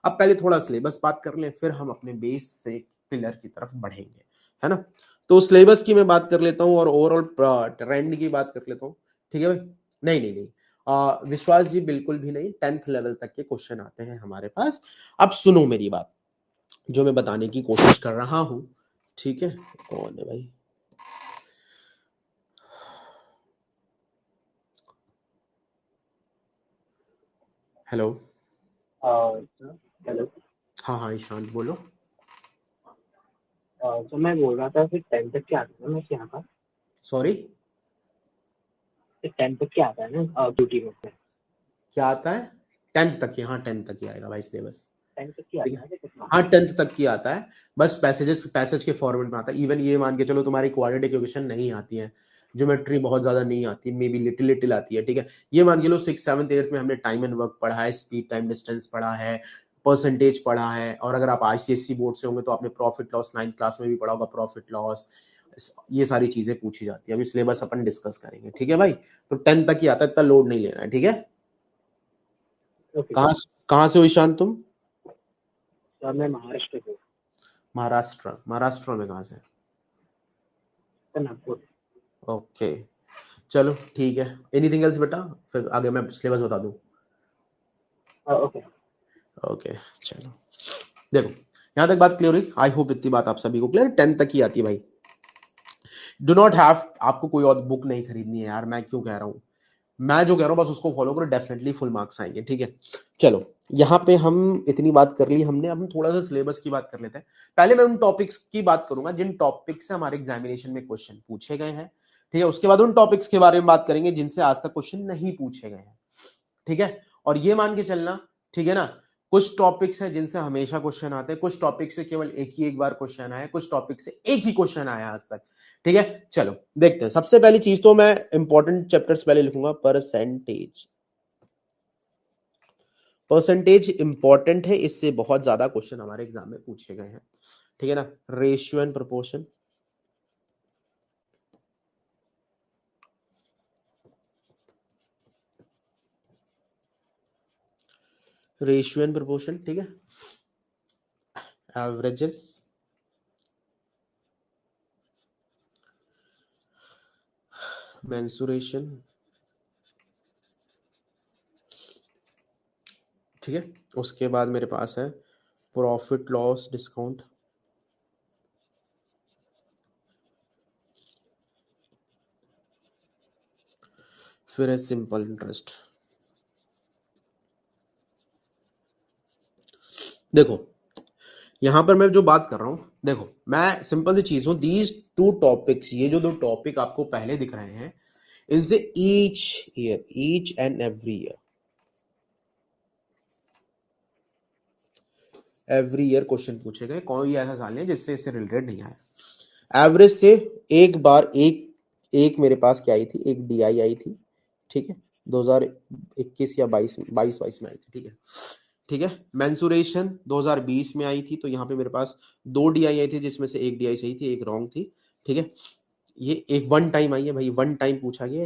अब पहले थोड़ा सिलेबस बात कर लें, फिर हम अपने बेस से पिलर की तरफ बढ़ेंगे, है ना। तो सिलेबस की मैं बात कर लेता हूं और ओवरऑल ट्रेंड की बात कर लेता हूं, ठीक है भाई। नहीं नहीं नहीं, विश्वास जी बिल्कुल भी नहीं, 10th लेवल तक के क्वेश्चन आते हैं हमारे पास। अब सुनो मेरी बात, जो मैं बताने की कोशिश कर रहा हूं, ठीक है। कौन है भाई? हेलो। हेलो। हाँ हाँ ईशांत बोलो। तो मैं बोल रहा था फिर 10 तक क्या आता है मैं यहाँ का? सॉरी, फिर 10 तक क्या आता है ना ड्यूटी में? क्या आता है? 10th तक की, हाँ 10th तक ही आएगा भाई सिलेबस, 10 तक क्या ठीक आता है। है कितना? हाँ 10th तक की आता है, बस पैसेज के फॉर्मेट में आता है। इवन ये मान के चलो तुम्हारी क्वाड्रेटिक इक्वेशन नहीं आती है, ज्योमेट्री बहुत ज्यादा नहीं आती, मे बी लिटिल लिटिल आती है, ठीक है। ये मान के लो 6th 7th 8th में हमने टाइम एंड वर्क पढ़ा है, स्पीड टाइम डिस्टेंस पढ़ा है, परसेंटेज पढ़ा है, और अगर आप आईसीएससी बोर्ड से होंगे तो आपने प्रॉफिट लॉस 9th क्लास में भी पढ़ा होगा, प्रॉफिट लॉस, ये सारी चीजें पूछी जाती है। अभी सिलेबस अपन डिस्कस करेंगे, ठीक है भाई। तो 10th तक ही आता है, इतना लोड नहीं लेना है, ठीक है। ओके। कहाँ से हो ईशान तुम? सर मैं महाराष्ट्र से। महाराष्ट्र, महाराष्ट्र में कहाँ से? सर नागपुर। ओके, चलो ठीक है, एनीथिंग एल्स बेटा, फिर आगे मैं सिलेबस बता दूं। ओके ओके चलो, देखो यहां तक बात क्लियर हुई। आई होप इतनी बात आप सभी को क्लियर, 10 तक ही आती है भाई। डू नॉट हैव, आपको कोई और बुक नहीं खरीदनी है यार, मैं क्यों कह रहा हूं, मैं जो कह रहा हूं बस उसको फॉलो करो, डेफिनेटली फुल मार्क्स आएंगे। ठीक है, चलो यहाँ पे हम इतनी बात कर ली हमने, अब हम थोड़ा सा सिलेबस की बात कर लेते हैं। पहले मैं उन टॉपिक्स की बात करूंगा जिन टॉपिक से हमारे एग्जामिनेशन में क्वेश्चन पूछे गए हैं। ठीक है, उसके बाद उन टॉपिक्स के बारे में बात करेंगे जिनसे आज तक क्वेश्चन नहीं पूछे गए हैं। ठीक है, और ये मान के चलना, ठीक है ना, कुछ टॉपिक्स है जिनसे हमेशा क्वेश्चन आते हैं, कुछ टॉपिक से केवल एक बार क्वेश्चन आया, कुछ टॉपिक से एक ही क्वेश्चन आया आज तक। ठीक है, चलो देखते हैं। सबसे पहली चीज तो मैं इंपॉर्टेंट चैप्टर्स पहले लिखूंगा, परसेंटेज। परसेंटेज इंपॉर्टेंट है, इससे बहुत ज्यादा क्वेश्चन हमारे एग्जाम में पूछे गए हैं। ठीक है ना, ratio and proportion, ratio and proportion, ठीक है, एवरेजेस, मेंसुरेशन, ठीक है, उसके बाद मेरे पास है प्रॉफिट लॉस डिस्काउंट, फिर है सिंपल इंटरेस्ट। देखो यहां पर मैं जो बात कर रहा हूं, देखो मैं सिंपल सी चीज हूं, दीज टू टॉपिक्स, ये जो दो टॉपिक आपको पहले दिख रहे हैं, इनसे each and every year question पूछे गए। कोई ऐसा साल नहीं जिससे इससे रिलेटेड नहीं आया। एवरेज से एक बार एक मेरे पास क्या आई थी, एक डीआई आई थी। ठीक है, 2021 या 22 में आई थी। ठीक है, ठीक है, मेंसुरेशन 2020 में आई थी, तो यहाँ पे मेरे पास 2 डीआई आई थी, जिसमें से एक डीआई सही थी, एक रॉन्ग थी। ठीक है, ये एक वन टाइम आई है भाई, वन टाइम पूछा गया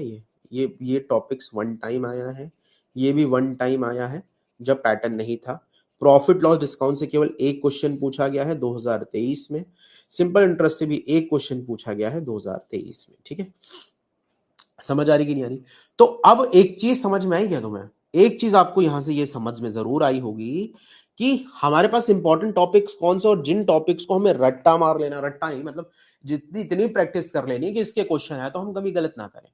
ये टॉपिक्स वन टाइम आया है, ये भी वन टाइम आया है जब पैटर्न नहीं था। प्रॉफिट लॉस डिस्काउंट से केवल एक क्वेश्चन पूछा गया है 2023 में। सिंपल इंटरेस्ट से भी एक क्वेश्चन पूछा गया है 2023 में। ठीक है, समझ आ रही कि नहीं आ रही? तो अब एक चीज समझ में आई क्या तुम्हें? एक चीज आपको यहां से ये समझ में जरूर आई होगी कि हमारे पास इंपॉर्टेंट टॉपिक्स कौन से, और जिन टॉपिक्स को हमें रट्टा मार लेना, रट्टा नहीं मतलब जितनी इतनी प्रैक्टिस कर लेनी कि इसके क्वेश्चन है तो हम कभी गलत ना करें।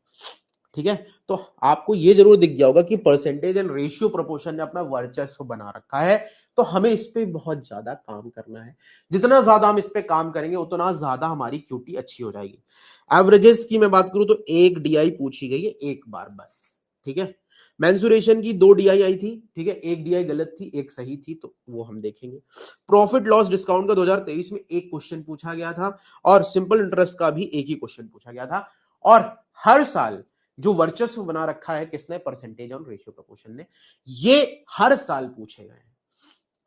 ठीक है, तो आपको ये जरूर दिख गया होगा कि परसेंटेज एंड रेशियो प्रोपोर्शन ने अपना वर्चस्व बना रखा है, तो हमें इस पे बहुत ज्यादा काम करना है। जितना ज्यादा हम इस पे काम करेंगे उतना ज्यादा हमारी क्यूटी अच्छी हो जाएगी। एवरेजेस की मैं बात करूं तो एक डीआई पूछी गई है एक बार बस। ठीक है, मेंसुरेशन की 2 डीआई आई थी। ठीक है, एक डीआई गलत थी, एक सही थी, तो वो हम देखेंगे। प्रॉफिट लॉस डिस्काउंट का 2023 में एक क्वेश्चन पूछा गया था, और सिंपल इंटरेस्ट का भी एक ही क्वेश्चन पूछा गया था। और हर साल जो वर्चस्व बना रखा है किसने, परसेंटेज और रेशियो प्रोपोर्शन ने, ये हर साल पूछे गए हैं।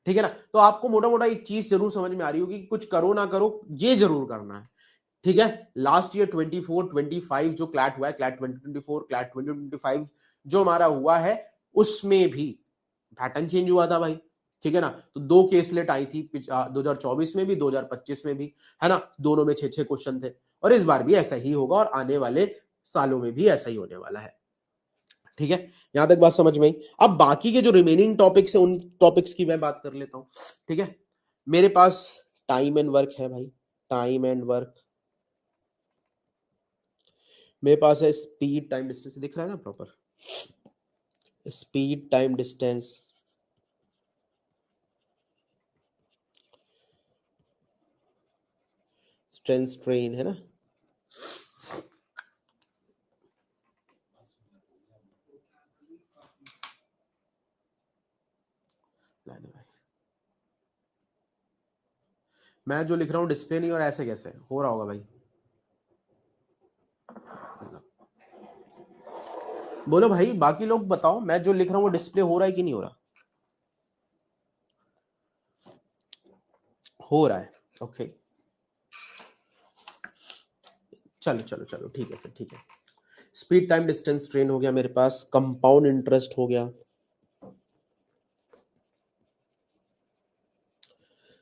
ठीक है ना, तो आपको मोटा मोटा एक चीज जरूर समझ में आ रही होगी कि कुछ करो ना करो ये जरूर करना है। ठीक है, लास्ट ईयर 24-25 जो क्लैट हुआ है, क्लैट 2024, क्लैट 2025 जो हमारा हुआ है, उसमें भी पैटर्न चेंज हुआ था भाई। ठीक है ना, तो 2 केसलेट आई थी 2024 में भी, 2025 में भी, है ना, दोनों में 6-6 क्वेश्चन थे, और इस बार भी ऐसा ही होगा, और आने वाले सालों में भी ऐसा ही होने वाला है। ठीक है, यहां तक बात समझ में आई। अब बाकी के जो रिमेनिंग टॉपिक्स है उन टॉपिक्स की मैं बात कर लेता हूं। ठीक है, मेरे पास टाइम एंड वर्क है भाई, टाइम एंड वर्क। मेरे पास है स्पीड टाइम डिस्टेंस, दिख रहा है ना proper, speed time distance, strength strain, है ना। मैं जो लिख रहा हूं डिस्प्ले नहीं, और ऐसे कैसे हो रहा होगा भाई, बोलो भाई, बाकी लोग बताओ, मैं जो लिख रहा हूं वो डिस्प्ले हो रहा है कि नहीं हो रहा? हो रहा है, ओके। चलो चलो चलो, ठीक है फिर, ठीक है। स्पीड टाइम डिस्टेंस ट्रेन हो गया मेरे पास, कंपाउंड इंटरेस्ट हो गया,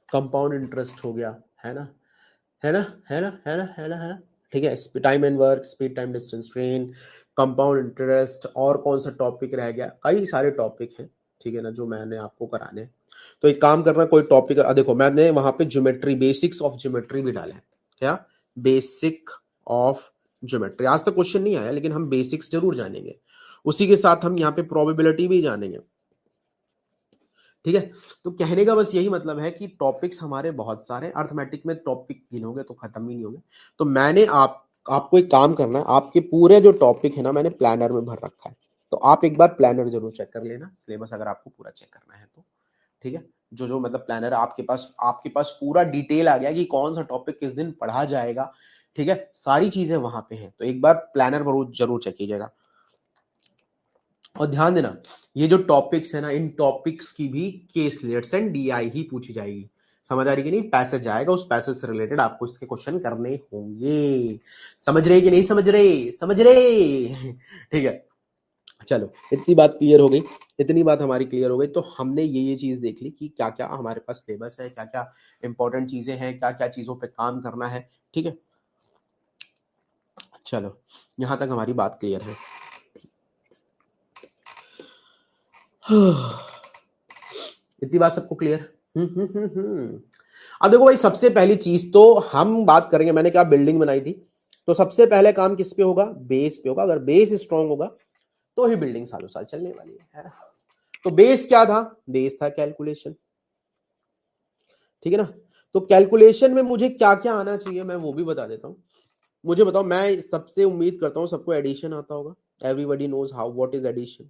कंपाउंड इंटरेस्ट हो गया, है ना, है ना, है ना, है ना, है ना, है ना, ठीक है, time and work, speed time distance train, compound interest, और कौन सा टॉपिक रह गया, कई सारे टॉपिक हैं, ठीक है ना, जो मैंने आपको कराने हैं। तो एक काम करना, कोई टॉपिक देखो मैंने वहां पे ज्योमेट्री, बेसिक्स ऑफ ज्योमेट्री भी डाले हैं। क्या? Basic of geometry. आज तक क्वेश्चन नहीं आया, लेकिन हम बेसिक्स जरूर जानेंगे, उसी के साथ हम यहाँ पे प्रोबेबिलिटी भी जानेंगे। ठीक है, तो कहने का बस यही मतलब है कि टॉपिक्स हमारे बहुत सारे, अर्थमेटिक में टॉपिक गिनोगे तो खत्म ही नहीं होंगे। तो मैंने आपको एक काम करना है, आपके पूरे जो टॉपिक है ना मैंने प्लानर में भर रखा है, तो आप एक बार प्लानर जरूर चेक कर लेना, सिलेबस अगर आपको पूरा चेक करना है तो। ठीक है, जो जो मतलब प्लानर आपके पास पूरा डिटेल आ गया कि कौन सा टॉपिक किस दिन पढ़ा जाएगा। ठीक है, सारी चीजें वहां पे हैं, तो एक बार प्लानर जरूर चेक कीजिएगा। और ध्यान देना, ये जो टॉपिक्स है ना, इन टॉपिक्स की भी केस लेट्स एंड डीआई ही पूछी जाएगी। समझ आ रही कि नहीं? पैसेज आएगा, उस पैसेज से रिलेटेड आपको इसके क्वेश्चन करने होंगे। समझ रहे कि नहीं समझ रहे? समझ रहे? ठीक है, चलो इतनी बात क्लियर हो गई, इतनी बात हमारी क्लियर हो गई। तो हमने ये चीज देख ली कि क्या क्या हमारे पास सिलेबस है, क्या क्या इंपॉर्टेंट चीजें हैं, क्या क्या चीजों पे काम करना है। ठीक है, चलो यहां तक हमारी बात क्लियर है। इतनी बात सबको क्लियर? अब देखो भाई, सबसे पहली चीज तो हम बात करेंगे, मैंने क्या बिल्डिंग बनाई थी, तो सबसे पहले काम किस पे होगा? बेस पे होगा। अगर बेस स्ट्रांग होगा तो ही बिल्डिंग सालों साल चलने वाली है ना? तो बेस क्या था? बेस था कैलकुलेशन। ठीक है ना? तो कैलकुलेशन में मुझे क्या क्या आना चाहिए मैं वो भी बता देता हूं। मुझे बताओ, मैं सबसे उम्मीद करता हूं सबको एडिशन आता होगा। Everybody knows how what is addition.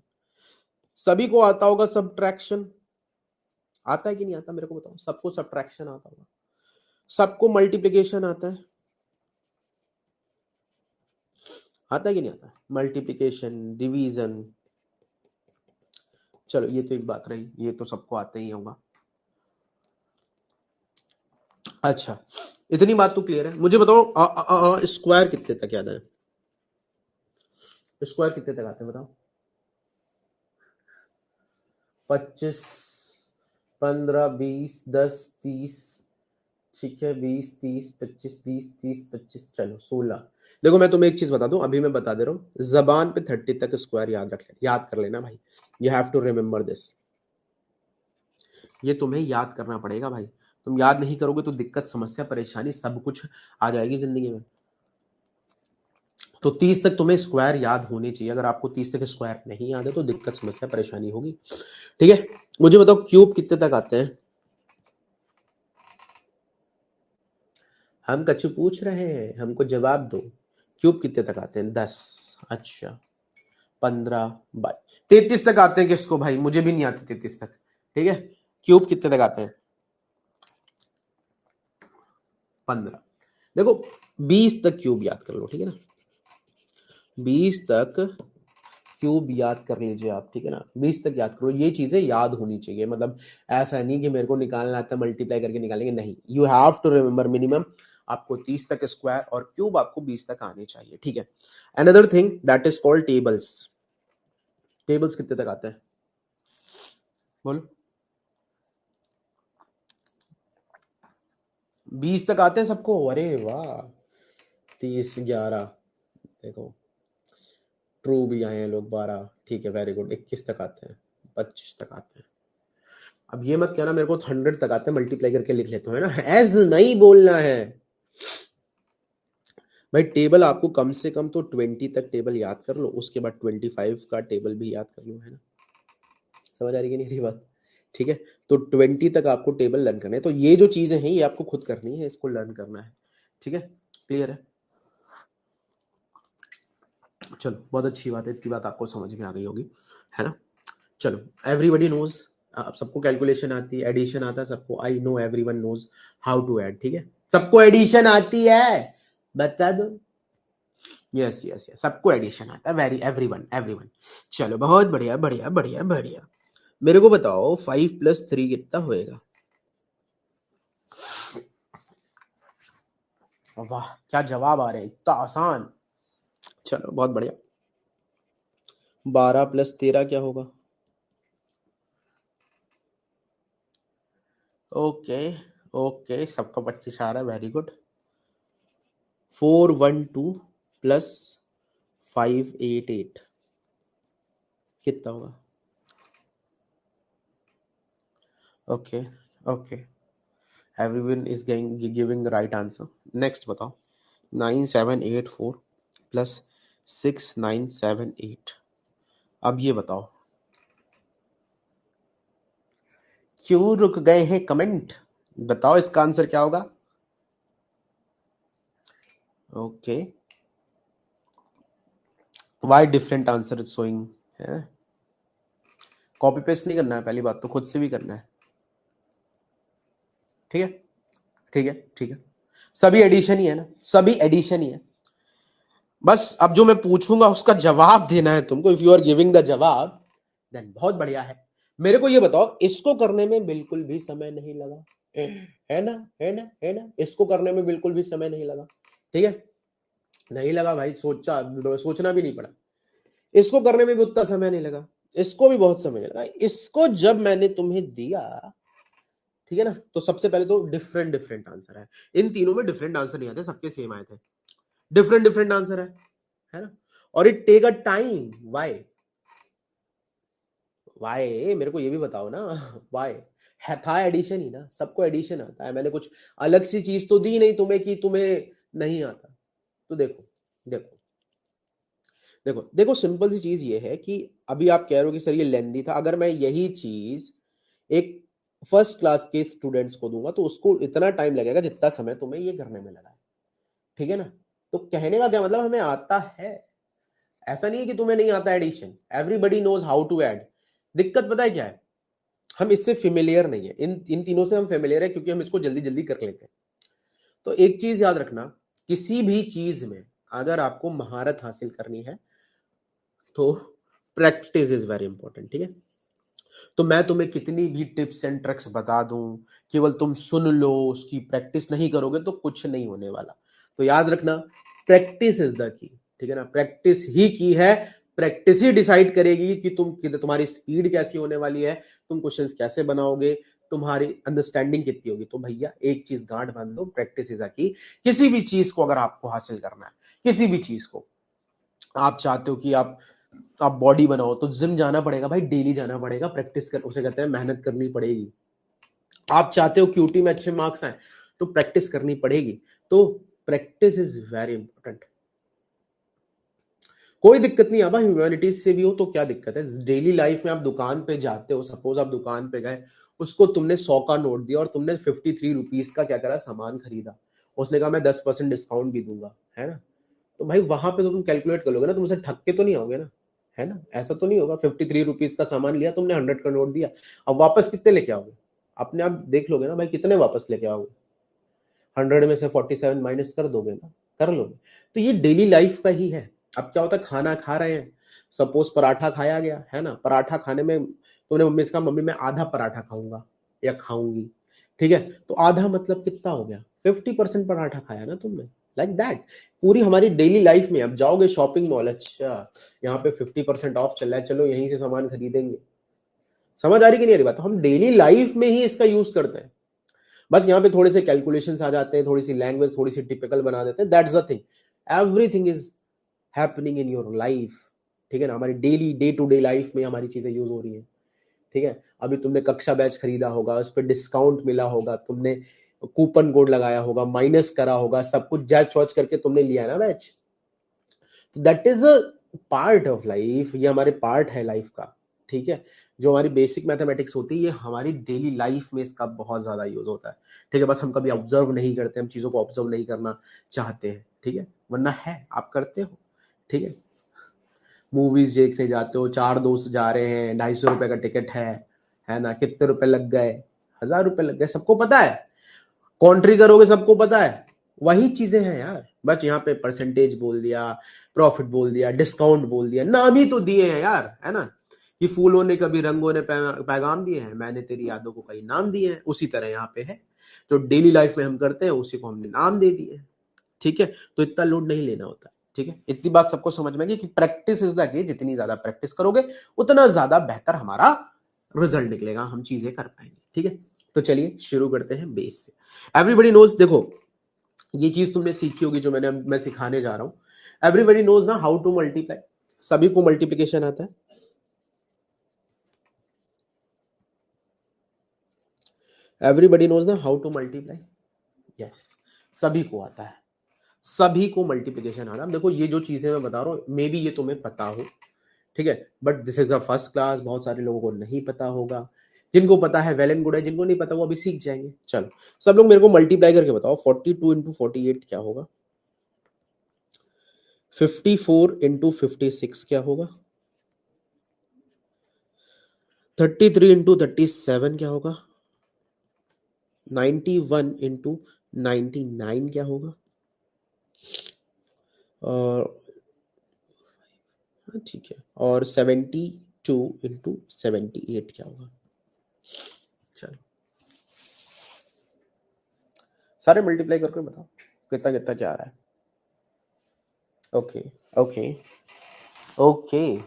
सभी को आता होगा सब्ट्रैक्शन। आता है कि नहीं आता मेरे को बताओ? सबको सब्ट्रैक्शन आता होगा, सबको मल्टीप्लिकेशन आता है, आता है कि नहीं आता? मल्टीप्लिकेशन, डिवीजन, चलो ये तो एक बात रही, ये तो सबको आता ही होगा। अच्छा, इतनी बात तो क्लियर है। मुझे बताओ स्क्वायर कितने तक याद है? स्क्वायर कितने तक आते हैं बताओ? 25, 15, 20, 10, 30, ठीक है, 20, 30, 25, 20, 30, 25, चलो 16। देखो मैं तुम्हें एक चीज बता दूं, अभी मैं बता दे रहा हूं, जबान पे 30 तक स्क्वायर याद रख ले, याद कर लेना भाई। You have to remember this, ये तुम्हें याद करना पड़ेगा भाई। तुम याद नहीं करोगे तो दिक्कत, समस्या, परेशानी सब कुछ आ जाएगी जिंदगी में। तो 30 तक तुम्हें स्क्वायर याद होने चाहिए। अगर आपको 30 तक स्क्वायर नहीं याद है तो दिक्कत, समस्या, परेशानी होगी। ठीक है, मुझे बताओ क्यूब कितने तक आते हैं? हम कच्चू पूछ रहे हैं, हमको जवाब दो। क्यूब कितने तक आते हैं? 10। अच्छा, 15, 22, 33 तक आते हैं किसको भाई? मुझे भी नहीं आते 33 तक। ठीक है, क्यूब कितने तक आते हैं? 15। देखो 20 तक क्यूब याद कर लो, ठीक है ना? 20 तक क्यूब याद कर लीजिए आप, ठीक है ना? 20 तक याद करो, ये चीजें याद होनी चाहिए। मतलब ऐसा नहीं कि मेरे को निकालना आता है मल्टीप्लाई करके निकालेंगे, नहीं, you have to remember minimum आपको 30 तक स्क्वायर और क्यूब आपको 20 तक आने चाहिए। ठीक है, another thing that is called tables. Tables कितने तक आते हैं बोलो? 20 तक आते हैं सबको? अरे वाह, 30, 11, देखो ट्रू भी आए हैं लोग, 12, ठीक है, वेरी गुड। 21 तक आते हैं, 25 तक आते हैं। अब ये मत कहना मेरे को 100 तक आते हैं, मल्टीप्लाई करके लिख लेते हो, है ना? एज नहीं बोलना है भाई। टेबल आपको कम से कम तो 20 तक टेबल याद कर लो, उसके बाद 25 का टेबल भी याद कर लो, है ना? समझ आ रही है नहीं रही बात? ठीक है, तो 20 तक आपको टेबल लर्न करना है। तो ये जो चीजें हैं ये आपको खुद करनी है, इसको लर्न करना है। ठीक है, क्लियर है? चलो बहुत अच्छी बात है, इतनी बात आपको समझ में आ गई होगी, है ना? चलो, एवरीबडी नोज, अब सबको कैलकुलेशन आती है, एडिशन आता है सबको। I know everyone knows how to add. ठीक है, सबको एडिशन आती है, बता दो। यस यस यस, सबको एडिशन आता है, वेरी एवरीवन एवरीवन। चलो बहुत बढ़िया बढ़िया बढ़िया बढ़िया। मेरे को बताओ 5+3 कितना होएगा? वाह क्या जवाब आ रहे हैं, इतना आसान। चलो बहुत बढ़िया। 12+13 क्या होगा? ओके ओके, सबका 25 आ रहा है, वेरी गुड। 412 प्लस 588 कितना होगा? Okay okay, everyone is giving right answer. Next बताओ, 9784 प्लस 6978। अब ये बताओ क्यों रुक गए हैं? कमेंट बताओ इसका आंसर क्या होगा। Okay, why different answer is showing है? कॉपी पेस्ट नहीं करना है, पहली बात तो खुद से भी करना है। ठीक है ठीक है ठीक है, सभी एडिशन ही है ना, सभी एडिशन ही है। बस अब जो मैं पूछूंगा उसका जवाब देना है तुमको। If you are giving the जवाब देन बहुत बढ़िया है। मेरे को ये बताओ, इसको करने में बिल्कुल भी समय नहीं लगा, है ना है ना है ना? इसको करने में बिल्कुल भी समय नहीं लगा। ठीक है, नहीं लगा भाई, सोचना भी नहीं पड़ा। इसको करने में भी उतना समय नहीं लगा, इसको भी बहुत समय लगा। इसको जब मैंने तुम्हें दिया, ठीक है ना, तो सबसे पहले तो डिफरेंट डिफरेंट आंसर है। इन तीनों में डिफरेंट आंसर नहीं आते, सबके सेम आए थे। डिफरेंट डिफरेंट आंसर है ना? और it take a time. Why why मेरे को ये भी बताओ ना, वाई है? था एडिशन ही ना, सबको एडिशन आता है। मैंने कुछ अलग सी चीज तो दी नहीं तुम्हें कि तुम्हें नहीं आता। तो देखो देखो देखो देखो, सिंपल सी चीज ये है कि अभी आप कह रहे हो कि सर ये लेंदी था। अगर मैं यही चीज एक फर्स्ट क्लास के स्टूडेंट्स को दूंगा तो उसको इतना टाइम लगेगा जितना समय तुम्हें ये करने में लगा है। ठीक है ना? तो कहने का क्या मतलब, हमें आता है। ऐसा नहीं है कि तुम्हें नहीं आता addition, everybody knows how to add. दिक्कत पता है क्या है? हम इससे फेमिलियर नहीं है। इन तीनों से हम फेमिलियर है क्योंकि हम इसको जल्दी जल्दी कर लेते हैं। तो एक चीज याद रखना, किसी भी चीज में अगर आपको महारत हासिल करनी है तो प्रैक्टिस इज वेरी इंपॉर्टेंट। ठीक है, तो मैं तुम्हें कितनी भी टिप्स एंड ट्रिक्स बता दूं, केवल तुम सुन लो, उसकी प्रैक्टिस नहीं करोगे तो कुछ नहीं होने वाला। तो याद रखना, प्रैक्टिस इज द की। ठीक है ना? प्रैक्टिस ही की है। प्रैक्टिस ही डिसाइड करेगी कि तुम्हारी स्पीड कैसी होने वाली है, तुम क्वेश्चंस कैसे बनाओगे, तुम्हारी अंडरस्टैंडिंग कितनी होगी। तो भैया एक चीज गांठ बांध दो, प्रैक्टिस इज द की। किसी भी चीज को अगर आपको हासिल करना है, किसी भी चीज को आप चाहते हो कि आप बॉडी बनाओ, तो जिम जाना पड़ेगा भाई, डेली जाना पड़ेगा, प्रैक्टिस कर, उसे कहते हैं मेहनत करनी पड़ेगी। आप चाहते हो क्यूटी में अच्छे मार्क्स आए तो प्रैक्टिस करनी पड़ेगी। तो प्रैक्टिस इज वेरी इंपॉर्टेंट। कोई दिक्कत नहीं है भाई, ह्यूमैनिटीज से भी हो तो क्या दिक्कत है? डेली लाइफ में आप दुकान पे जाते हो, सपोज आप दुकान पे गए, उसको तुमने 100 का नोट दिया और तुमने 53 रुपीज का क्या करा, सामान खरीदा। उसने कहा मैं 10% डिस्काउंट भी दूंगा, है ना? तो भाई वहां पे तो तुम कैलकुलेट कर लोगे ना, तुमसे ठग के तो नहीं आओगे ना, है ना? ऐसा तो नहीं होगा 53 रुपीज का सामान लिया तुमने, 100 का नोट दिया, अब वापस कितने लेके आओगे? अपने आप देख लोगे ना भाई, कितने वापस लेके आओगे? 100 में से 47 माइनस कर दोगे ना, कर लोगे। तो ये डेली लाइफ का ही है। अब क्या होता है, खाना खा रहे हैं, सपोज पराठा खाया गया, है ना? पराठा खाने में तुमने मम्मी से कहा मम्मी मैं आधा पराठा खाऊंगा या खाऊंगी, ठीक है? तो आधा मतलब कितना हो गया? 50% पराठा खाया ना तुमने। लाइक दैट पूरी हमारी डेली लाइफ में। अब जाओगे शॉपिंग मॉल, अच्छा यहाँ पे 50% ऑफ चल रहा है, चलो यहीं से सामान खरीदेंगे। समझ आ रही कि नहीं आ रही बात? तो हम डेली लाइफ में ही इसका यूज करते हैं। बस यहाँ पे थोड़े से कैलकुलेशंस आ जाते हैं, थोड़ी सी लैंग्वेज थोड़ी सी टिपिकल बना देते हैं, that's the thing. Everything is happening in your life. ठीक है ना? हमारी daily day to day life में हमारी चीजें यूज हो रही हैं। ठीक है, अभी तुमने कक्षा बैच खरीदा होगा, उस पर डिस्काउंट मिला होगा, तुमने कूपन कोड लगाया होगा, माइनस करा होगा, सब कुछ जज वॉच करके तुमने लिया ना batch. That is a part of life, ये हमारे पार्ट है लाइफ का। ठीक है, जो हमारी बेसिक मैथमेटिक्स होती है ये हमारी डेली लाइफ में इसका बहुत ज्यादा यूज होता है। ठीक है, बस हम कभी ऑब्जर्व नहीं करते, हम चीजों को ऑब्जर्व नहीं करना चाहते हैं। ठीक है, वरना है आप करते हो। ठीक है, मूवीज देखने जाते हो, 4 दोस्त जा रहे हैं, 250 रुपए का टिकट है ना? कितने रुपए लग गए? 1000 रुपए लग गए, सबको पता है। कॉन्ट्री करोगे, सबको पता है। वही चीजें हैं यार, बस यहाँ पे परसेंटेज बोल दिया, प्रॉफिट बोल दिया, डिस्काउंट बोल दिया, नाम ही तो दिए हैं यार, है ना? कि फूलों ने कभी रंगों ने पैगाम दिए हैं, मैंने तेरी यादों को कई नाम दिए हैं। उसी तरह यहाँ पे है, जो डेली लाइफ में हम करते हैं उसी को हमने नाम दे दिए हैं। ठीक है, तो इतना लोड नहीं लेना होता। ठीक है, इतनी बात सबको समझ में गई कि प्रैक्टिस इज द की। जितनी ज्यादा प्रैक्टिस करोगे उतना ज्यादा बेहतर हमारा रिजल्ट निकलेगा, हम चीजें कर पाएंगे। ठीक है, तो चलिए शुरू करते हैं बेस से। एवरीबडी नोज, देखो ये चीज तुमने सीखी होगी जो मैं सिखाने जा रहा हूं। एवरीबडी नोज ना हाउ टू मल्टीप्लाई, सभी को मल्टीप्लिकेशन आता है। एवरीबडी नोज ना हाउ टू मल्टीप्लाई, यस, सभी को आता है, सभी को मल्टीप्लिकेशन आता है। देखो ये जो चीजें मैं बता रहा हूं मे बी ये तुम्हें पता हो, ठीक है, but this is a first class, बहुत सारे लोगों को नहीं पता होगा, जिनको पता है वेल एंड गुड है, जिनको नहीं पता वो अभी सीख जाएंगे। चलो सब लोग मेरे को मल्टीप्लाई करके बताओ, 42 इंटू 48 क्या होगा, 54 इंटू 56 क्या होगा, 33 इंटू 37 क्या होगा, 91 इंटू 99 क्या होगा, और ठीक है, और 72 इंटू 78 क्या होगा। चलो सारे मल्टीप्लाई करके बताओ कितना कितना क्या आ रहा है। ओके ओके ओके,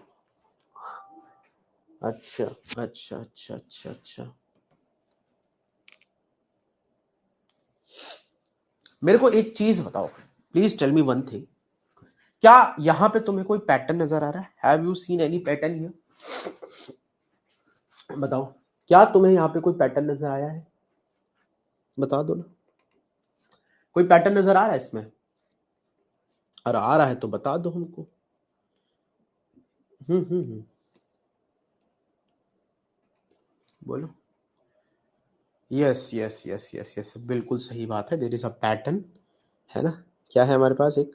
अच्छा अच्छा अच्छा अच्छा अच्छा, मेरे को एक चीज बताओ, please tell me one thing, क्या यहां पे तुम्हें कोई पैटर्न नजर आ रहा है? Have you seen any pattern here? बताओ, क्या तुम्हें यहाँ पे कोई पैटर्न नजर आया है? बता दो ना, कोई पैटर्न नजर आ रहा है इसमें? अरे आ रहा है तो बता दो हमको। हम्म, बोलो। Yes yes yes yes yes, बिल्कुल सही बात है, देयर इज अ पैटर्न, है ना? क्या है हमारे पास? एक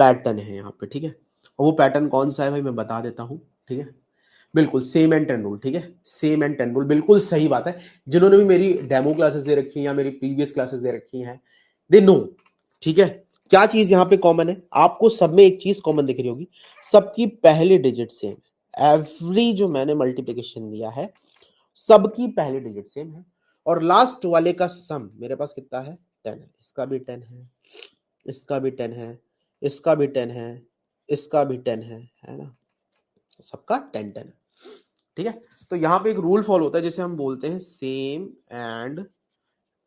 पैटर्न है यहाँ पे, ठीक है। और वो पैटर्न कौन सा है भाई मैं बता देता हूँ, ठीक है। बिल्कुल सेम एंड टेन रूल, ठीक है, सेम एंड टेन रूल, बिल्कुल सही बात है। जिन्होंने भी मेरी डेमो क्लासेस दे रखी हैं या मेरी प्रीवियस क्लासेस दे रखी हैं, दे नो, ठीक है। क्या चीज यहाँ पे कॉमन है? आपको सब में एक चीज कॉमन दिख रही होगी, सबकी पहली डिजिट सेम। एवरी जो मैंने मल्टीप्लिकेशन दिया है सबकी पहली डिजिट सेम है, और लास्ट वाले का सम मेरे पास कितना है? 10 है। इसका भी 10 है, इसका भी 10 है, इसका भी 10 है, इसका भी 10 है ना? सबका 10 10 है, ठीक है। तो यहाँ पे एक रूल फॉलो होता है जिसे हम बोलते हैं सेम एंड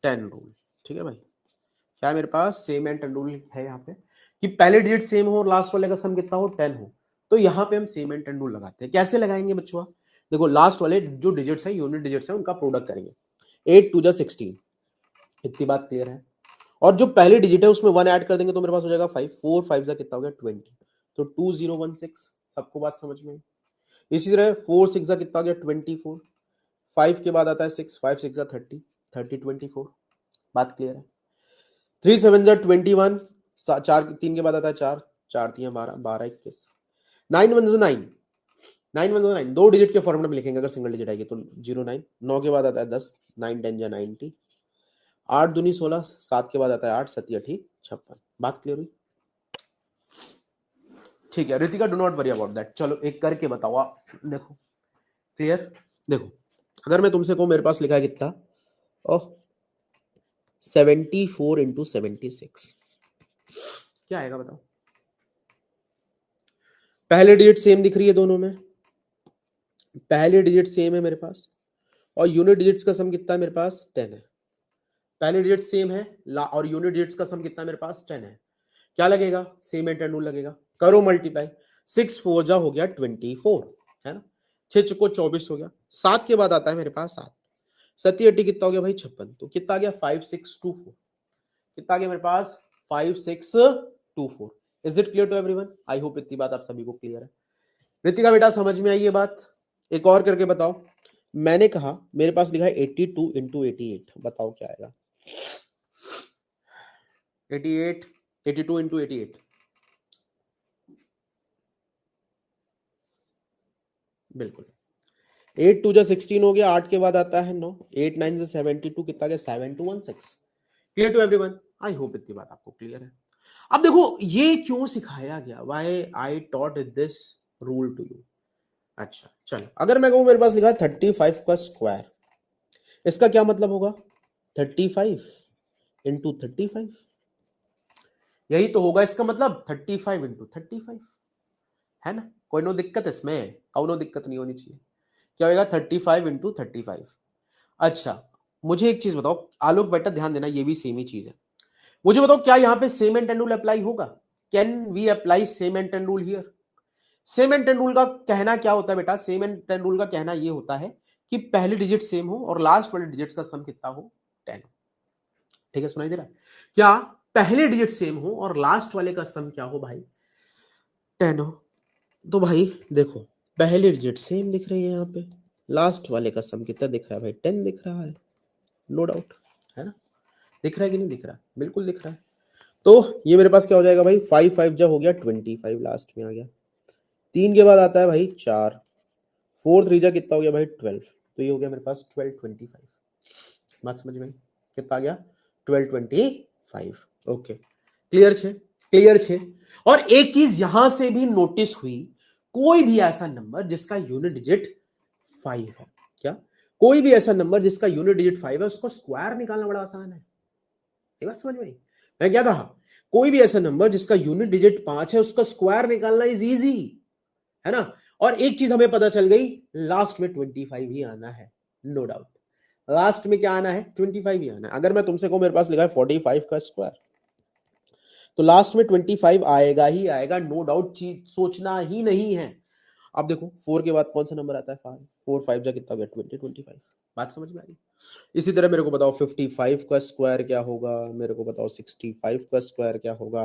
10 रूल, ठीक है भाई। क्या है मेरे पास? सेम एंड 10 रूल है यहाँ पे, कि पहले डिजिट सेम हो और लास्ट वाले का सम कितना हो? 10 हो। तो यहाँ पे हम सेम एंड 10 रूल लगाते हैं। कैसे लगाएंगे बच्चों? देखो लास्ट वाले जो डिजिट्स हैं, यूनिट डिजिट्स हैं, उनका प्रोडक्ट करेंगे। 8 2 जा 16, इतनी बात क्लियर है। और जो पहले डिजिट है उसमें 1 ऐड कर देंगे तो मेरे पास हो जाएगा 5, 4 5 जा कितना हो गया? 20। तो 2016, सबको बात समझ में? इसी तरह 4 6 जा कितना हो गया? 24। 5 के बाद आता है 6, 5 6 जा 30, 30 24, बात क्लियर है। 3 7 जा 21, 4 3 के बाद आता है 4, 4 3 12, 12 21, 9 1 जा 9, 9 1 जा 9, दो डिजिट के फॉर्मूला में लिखेंगे अगर सिंगल डिजिट आएगी तो 0 9, 9 के बाद आता है 10, 9 10 जा 90, 8 दूनी 16, 7 के बाद आता है 8, 7 8 56, बात क्लियर हुई? ठीक है Ritika, do not worry about that. चलो एक करके बताओ आप, देखो क्लियर। देखो अगर मैं तुमसे कहूं मेरे पास लिखा है कितना, ओह 74 इंटू 76, क्या आएगा बताओ? पहले डिजिट सेम दिख रही है दोनों में, पहले डिजिट सेम है मेरे पास, और यूनिट डिजिट्स का सम कितना है मेरे पास? 10 है। पहले डिजिट सेम है और यूनिट डिजिट्स का सम कितना है मेरे पास? 10 है। क्या लगेगा? सेम एंड 10 रूल लगेगा। करो मल्टीप्लाई, 6 4 जा हो गया 24, है ना? 6 चुको 24 हो गया। 7 के बाद आता है मेरे पास 7, 7 80 कितना हो गया भाई? 56। तो कितना आ गया? 5624। कितना आ गया मेरे पास? 5624। Is it clear to everyone? I hope इतनी बात आप सभी को क्लियर है। रितिका बेटा समझ में आई ये बात? एक और करके बताओ। मैंने कहा मेरे पास लिखा है 82 इंटू 88, बताओ क्या आएगा? 88, 82 इंटू 88, बिल्कुल 8 2 जा 16 हो गया, 8 के बाद आता है 9, 8 9 जा 72, कितना गया? 7216। Clear to everyone? I hope इतनी बात आपको क्लियर है। अब देखो ये क्यों सिखाया गया, why I taught this rule to you. अच्छा चलो, अगर मैं कहूं मेरे पास लिखा है 35 का स्क्वायर, इसका क्या मतलब होगा? 35 इंटू 35, यही तो होगा इसका मतलब, 35 इंटू 35, है ना? कोई नो दिक्कत इसमें? कौनो दिक्कत नहीं होनी चाहिए। क्या होगा? 35 इंटू 35। अच्छा मुझे एक चीज बताओ आलोक बेटा, ध्यान देना, ये भी सेम ही चीज है। मुझे बताओ क्या यहां पे same and ten rule apply होगा? Can we apply same and ten rule here? Same and ten rule का कहना क्या होता है बेटा? सेम एंड टेन रूल का कहना ये होता है कि पहले डिजिट सेम हो और लास्ट वाले डिजिट्स का सम कितना हो? 10। ठीक है, सुनाई दे रहा है क्या? पहले डिजिट सेम हो और लास्ट वाले का सम क्या हो भाई? 10 हो। तो भाई देखो, पहले डिजिट सेम दिख रही है यहाँ पे, लास्ट वाले का सम कितना दिख रहा है भाई? 10 दिख रहा है, नो डाउट, है ना? दिख रहा है कि नहीं दिख रहा? बिल्कुल दिख रहा है। तो ये मेरे पास क्या हो जाएगा भाई? 5 5 जब हो गया 25 लास्ट में आ गया। 3 के बाद आता है भाई 4, 4 3 जा कितना हो गया भाई? 12। तो ये हो गया मेरे पास 12 25। बात समझ में आई? कितना आ गया? 12 25। ओके, क्लियर छे? क्लियर छे? और एक चीज यहां से भी नोटिस हुई, कोई भी ऐसा नंबर जिसका यूनिट डिजिट 5 है, क्या कोई भी ऐसा नंबर जिसका यूनिट डिजिट 5 है उसको स्क्वायर निकालना बड़ा आसान है। ये बात समझ में आई? मैं क्या कहा? कोई भी ऐसा नंबर जिसका यूनिट डिजिट 5 है उसका स्क्वायर निकालना इज इजी, है ना? और एक चीज हमें पता चल गई, लास्ट में 25 ही आना है, नो डाउट। लास्ट में क्या आना है? 25 ही आना है। अगर मैं तुमसे कहूं मेरे पास लिखा है 45 का स्क्वायर, तो लास्ट में 25 आएगा ही आएगा, नो डाउट, चीज सोचना ही नहीं है। अब देखो 4 के बाद कौन सा नंबर आता है? 5। 4 5 जा कितना हो गया? 20 25। बात समझ में आ रही? इसी तरह मेरे को बताओ 55 का स्क्वायर क्या होगा, मेरे को बताओ 65 का स्क्वायर क्या होगा,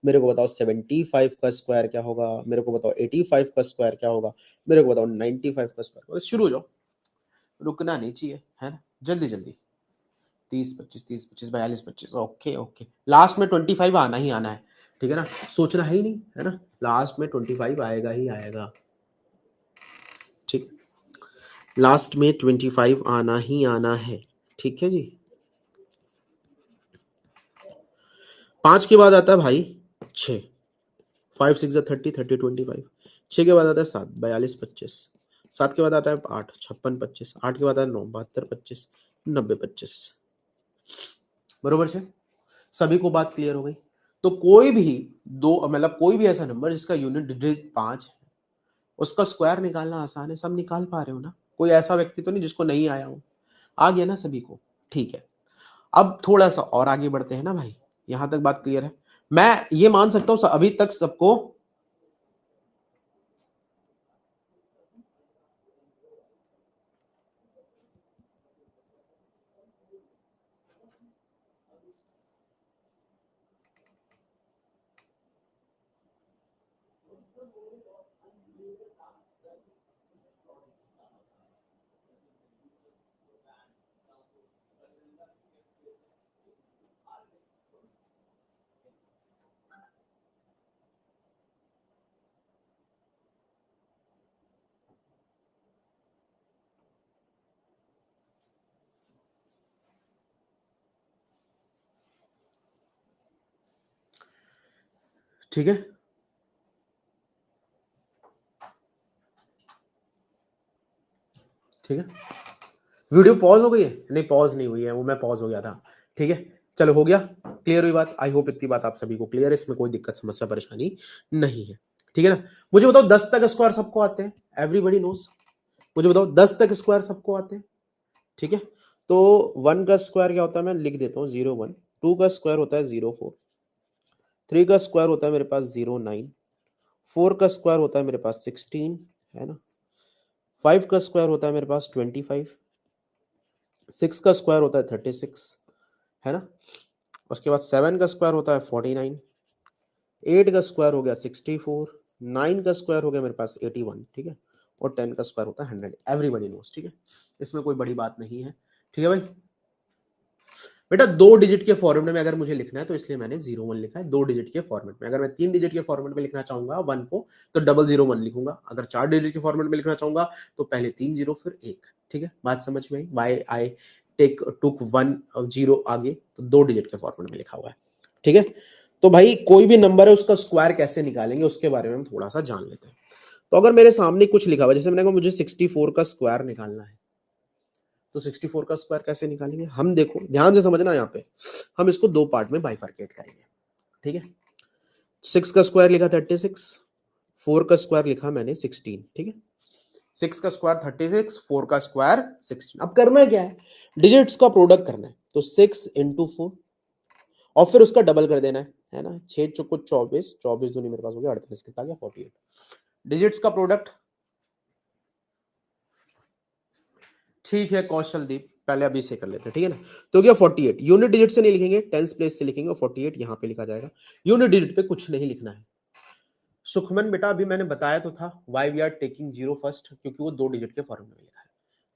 मेरे को बताओ 75 का स्क्वायर क्या होगा, मेरे को बताओ 85 का स्क्वायर क्या होगा, मेरे को बताओ 95 का स्क्वायर। बस शुरू हो जाओ, रुकना नहीं चाहिए, है ना? जल्दी जल्दी। 30 25 42 25। ओके ओके, लास्ट में 25 आना ही आना है, ठीक है ना? सोचना है ही नहीं, है ना? लास्ट में 25 आएगा ही आएगा, ठीक, लास्ट में 25 आना ही आना है, ठीक है जी। 5 के बाद आता है भाई 6, 5 6 30 30 25। 6 के बाद आता है 7 42 25। 7 के बाद आता है 8 56 25। 8 के बाद आता है 9 72 25 90 25। बरोबर से सभी को बात क्लियर हो गई? तो कोई भी दो, मतलब कोई भी ऐसा नंबर जिसका यूनिट डिजिट 5 है उसका स्क्वायर निकालना आसान है। सब निकाल पा रहे हो ना? कोई ऐसा व्यक्ति तो नहीं जिसको नहीं आया हो? आ गया ना सभी को? ठीक है, अब थोड़ा सा और आगे बढ़ते हैं ना भाई। यहां तक बात क्लियर है? मैं ये मान सकता हूं अभी तक सबको ठीक है? ठीक है, वीडियो पॉज हो गई है? नहीं पॉज नहीं हुई है, वो मैं पॉज हो गया था। ठीक है, चलो हो गया, क्लियर हुई बात? आई होप इतनी बात आप सभी को क्लियर है, इसमें कोई दिक्कत समस्या परेशानी नहीं है, ठीक है ना? मुझे बताओ 10 तक स्क्वायर सबको आते हैं? Everybody knows? मुझे बताओ 10 तक स्क्वायर सबको आते हैं? ठीक है, तो 1 का स्क्वायर क्या होता है? मैं लिख देता हूँ 0 1। 2 का स्क्वायर होता है 0 4। 3 का स्क्वायर होता है मेरे पास 0 9। 4 का स्क्वायर होता है मेरे पास 16, है ना? 5 का स्क्वायर होता है मेरे पास 25। 6 का स्क्वायर होता है 36, है ना? उसके बाद 7 का स्क्वायर होता है 49। 8 का स्क्वायर हो गया 64। 9 का स्क्वायर हो गया मेरे पास 81, ठीक है? और 10 का स्क्वायर होता है 100। एवरीबॉडी नोस, ठीक है? इसमें कोई बड़ी बात नहीं है, ठीक है भाई? बेटा 2 डिजिट के फॉर्मेट में अगर मुझे लिखना है तो इसलिए मैंने 01 लिखा है 2 डिजिट के फॉर्मेट में। अगर मैं 3 डिजिट के फॉर्मेट में लिखना चाहूंगा 1 को तो 001 लिखूंगा। अगर 4 डिजिट के फॉर्मेट में लिखना चाहूंगा तो पहले 3 0 फिर 1, ठीक है? बात समझ में आई? वाई आई टुक 1 0 आगे, तो 2 डिजिट के फॉर्मेट में लिखा हुआ है, ठीक है? तो भाई कोई भी नंबर है उसका स्क्वायर कैसे निकालेंगे उसके बारे में हम थोड़ा सा जान लेते हैं। तो अगर मेरे सामने कुछ लिखा हुआ है, जैसे मैंने कहा मुझे 64 का स्क्वायर निकालना है, तो 64 का स्क्वायर कैसे निकालेंगे? हम देखो ध्यान से समझना, यहाँ पे हम इसको 2 पार्ट में बाइफरकेट करेंगे, ठीक है? 6 का स्क्वायर लिखा 36, 4 का स्क्वायर लिखा मैंने 16, ठीक है? 6 का स्क्वायर 36, 4 का स्क्वायर 16। अब करना क्या है? डिजिट्स का प्रोडक्ट करना है, तो 6 into 4 और फिर उसका डबल कर देना है ना। 6 चौको 24, 24 दूनी मेरे पास हो गया 48, कितना आ गया 48 डिजिट्स का प्रोडक्ट। ठीक है कौशलदीप, पहले अभी से कर लेते हैं, ठीक है ना। तो क्या 48 यूनिट डिजिट से नहीं लिखेंगे, टेंस प्लेस से लिखेंगे, और 48 यहां पे लिखा जाएगा। यूनिट डिजिट पे कुछ नहीं लिखना है। सुखमन बेटा अभी मैंने बताया तो था why we are taking 0 first, क्योंकि वो 2 डिजिट के फॉर्म में लिखा है।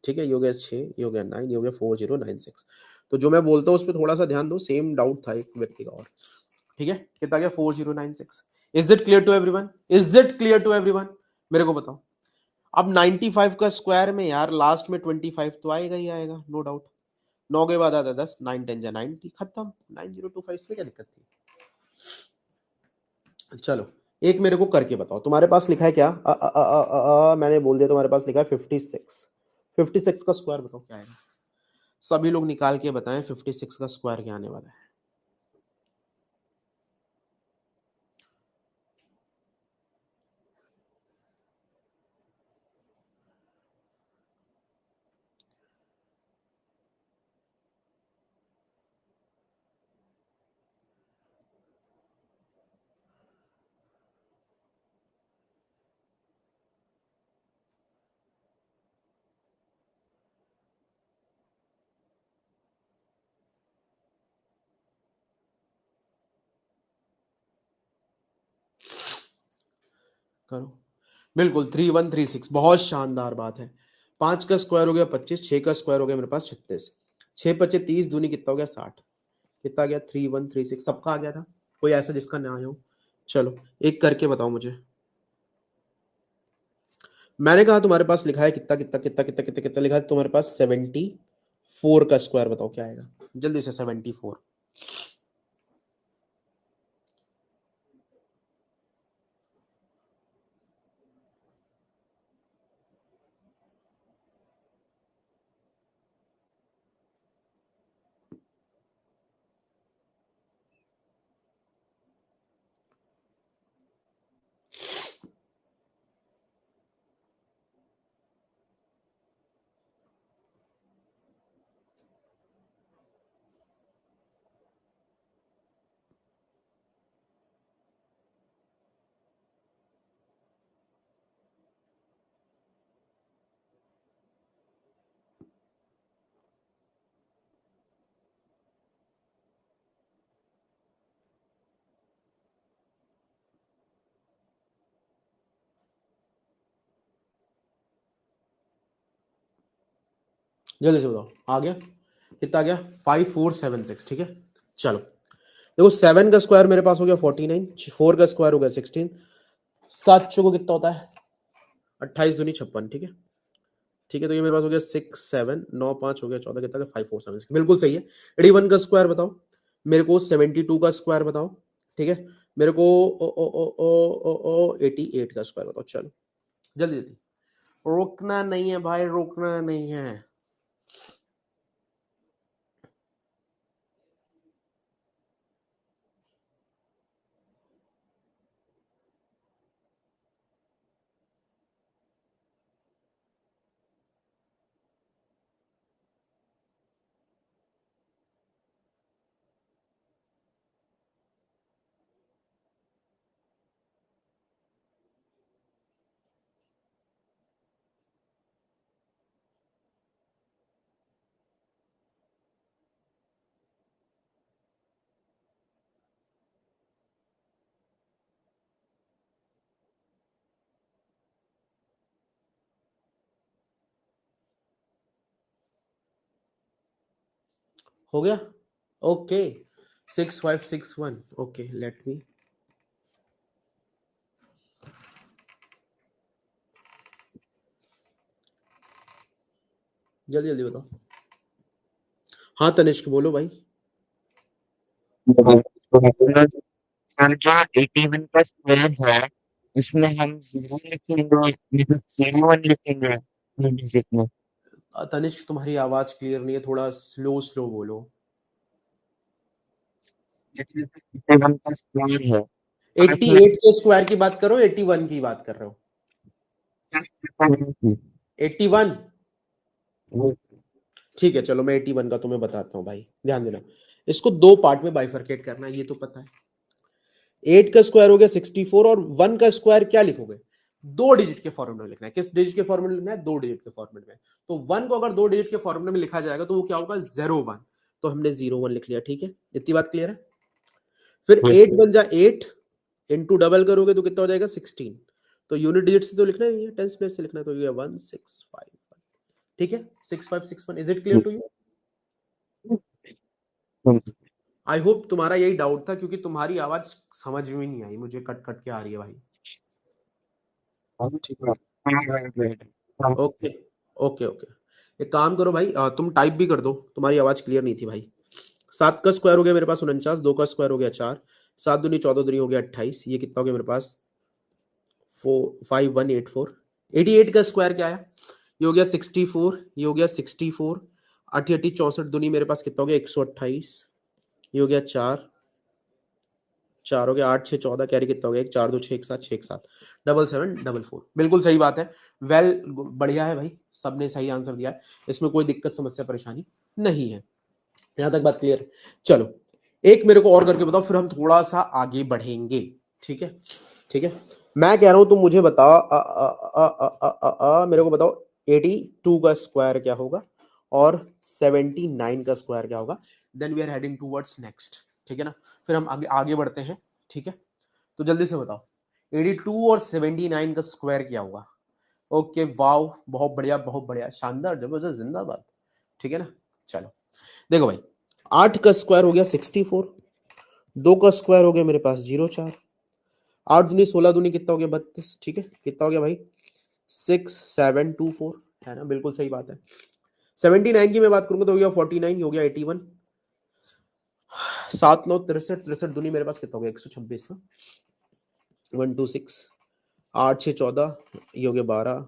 ठीक है, ये हो गया 6, ये हो गया 9, ये हो गया 4096। तो जो मैं बोलता हूँ उस पर थोड़ा सा ध्यान दो, सेम डाउट था एक व्यक्ति का और। ठीक है, कितना गया 4096। Is it clear to everyone? Is it clear to everyone? मेरे को बताओ। अब 95 का स्क्वायर में यार लास्ट में 25 तो आएगा ही आएगा, नो डाउट। 9 के बाद आता है 10, 9 10 जा 90, खत्म। 9025 में क्या दिक्कत थी? चलो एक मेरे को करके बताओ, तुम्हारे पास लिखा है क्या? मैंने बोल दिया तुम्हारे पास लिखा है 56। 56 का स्क्वायर बताओ क्या आएगा? सभी लोग निकाल के बताएं 56 का स्क्वायर क्या आने वाला है। करो, बिल्कुल 3136, बहुत शानदार बात है। 5 का स्क्वायर हो गया 25, 6 का स्क्वायर हो गया मेरे पास 36, 6 पचे 30 दूनी कितना हो गया 60, कितना गया 3136। सबका आ गया था, कोई ऐसा जिसका ना आया हो? चलो एक करके बताओ मुझे। मैंने कहा तुम्हारे पास लिखा है कितना कितना कितना कितना कितना कितना लिखा है तुम्हारे पास 74 का स्क्वायर बताओ क्या आएगा जल्दी से। 74, जल्दी से बताओ आ गया कितना आ गया 5476। ठीक है चलो देखो 7 का स्क्वायर मेरे पास हो गया 49, 4 का स्क्वायर हो गया 16, 7 को कितना होता है 28 दूनी 56। ठीक है ठीक है, तो ये मेरे पास हो गया 6 7 9 5 हो गया 14, कितना 5476, बिल्कुल सही है। 81 का स्क्वायर बताओ मेरे को, 72 का स्क्वायर बताओ, ठीक है मेरे को 88 का स्क्वायर बताओ। चलो जल्दी जल्दी, रोकना नहीं है भाई, रोकना नहीं है। हो गया ओके 6561। ओके लेट मी, जल्दी जल्दी बताओ। हाँ तनिष्क बोलो भाई। सर जो 81 का स्क्वायर है उसमें हम 0 लिखेंगे, मतलब 01 लिखेंगे डिजिट में। तनिष्क तुम्हारी आवाज क्लियर नहीं है, थोड़ा स्लो स्लो बोलो। 81 का स्क्वायर है 88 के स्क्वायर की बात करो 81 की बात कर रहे हो? 81, ठीक है चलो मैं 81 का तुम्हें बताता हूँ भाई, ध्यान देना। इसको दो पार्ट में बाइफरकेट करना है, ये तो पता है। 8 का स्क्वायर हो गया 64 और 1 का स्क्वायर क्या लिखोगे, दो डिजिट के फॉर्मेट में लिखना है। किस डिजिट के फॉर्मेट में लिखना है, दो डिजिट के फॉर्मेट में। तो 1 को अगर दो डिजिट के फॉर्मेट में लिखा जाएगा तो वो क्या होगा 01, तो हमने 01 लिख लिया। ठीक है, इतनी बात क्लियर है। फिर 8 बन जा 8 इंटू डबल करोगे तो कितना हो जाएगा 16, तो यूनिट डिजिट से तो लिखना ही है, टेंस प्लेस से लिखना है, तो ये 1651। ठीक है, 6561। Is it clear to you? I hope तुम्हारा यही डाउट था, क्योंकि तुम्हारी आवाज समझ में नहीं आई, मुझे कट कट के आ रही है भाई। ठीक है, ओके ओके ओके। एक काम करो भाई, तुम टाइप भी कर दो, तुम्हारी आवाज क्लियर नहीं थी भाई। 7 का स्क्वायर हो गया मेरे पास 49, 2 का स्क्वायर हो गया 4, 7 दूनी 14 दूनी हो गया 28, ये कितना हो गया मेरे पास 5184। 88 का स्क्वायर क्या है, ये हो गया 64, ये हो गया 64, 8 8 64 दूनी मेरे पास कितना हो गया 128, ये हो गया 4 4 हो गया 8 6 14, कैरी कितना हो गया 1 4 2 6 1 7 6 7 7744। बिल्कुल सही बात है, वेल बढ़िया है भाई, सबने सही आंसर दिया है, इसमें कोई दिक्कत समस्या परेशानी नहीं है। यहां तक बात क्लियर है। चलो एक मेरे को और करके बताओ, फिर हम थोड़ा सा आगे बढ़ेंगे। ठीक है ठीक है, मैं कह रहा हूं तुम मुझे बताओ, मेरे को बताओ 82 का स्क्वायर क्या होगा और 79 का स्क्वायर क्या होगा, then we are heading towards next. ठीक है ना, फिर हम आगे आगे बढ़ते हैं। ठीक है, तो जल्दी से बताओ 82 और 79 का स्क्वायर क्या होगा। ओके वाव, बहुत बढ़िया शानदार जबरदस्त जिंदाबाद। ठीक है ना, चलो देखो भाई 8 का स्क्वायर हो गया 64, 2 का स्क्वायर हो गया मेरे पास 04, 8 दूनी 16 दूनी कितना हो गया 32। ठीक है, कितना हो गया भाई 6724, है ना, बिल्कुल सही बात है। 79 की मैं बात करूंगा तो हो गया 49, हो गया 81, 7 9 63, 63 दूनी मेरे पास कितना हो गया 126, 126, 8 6 14, ये हो गया 12,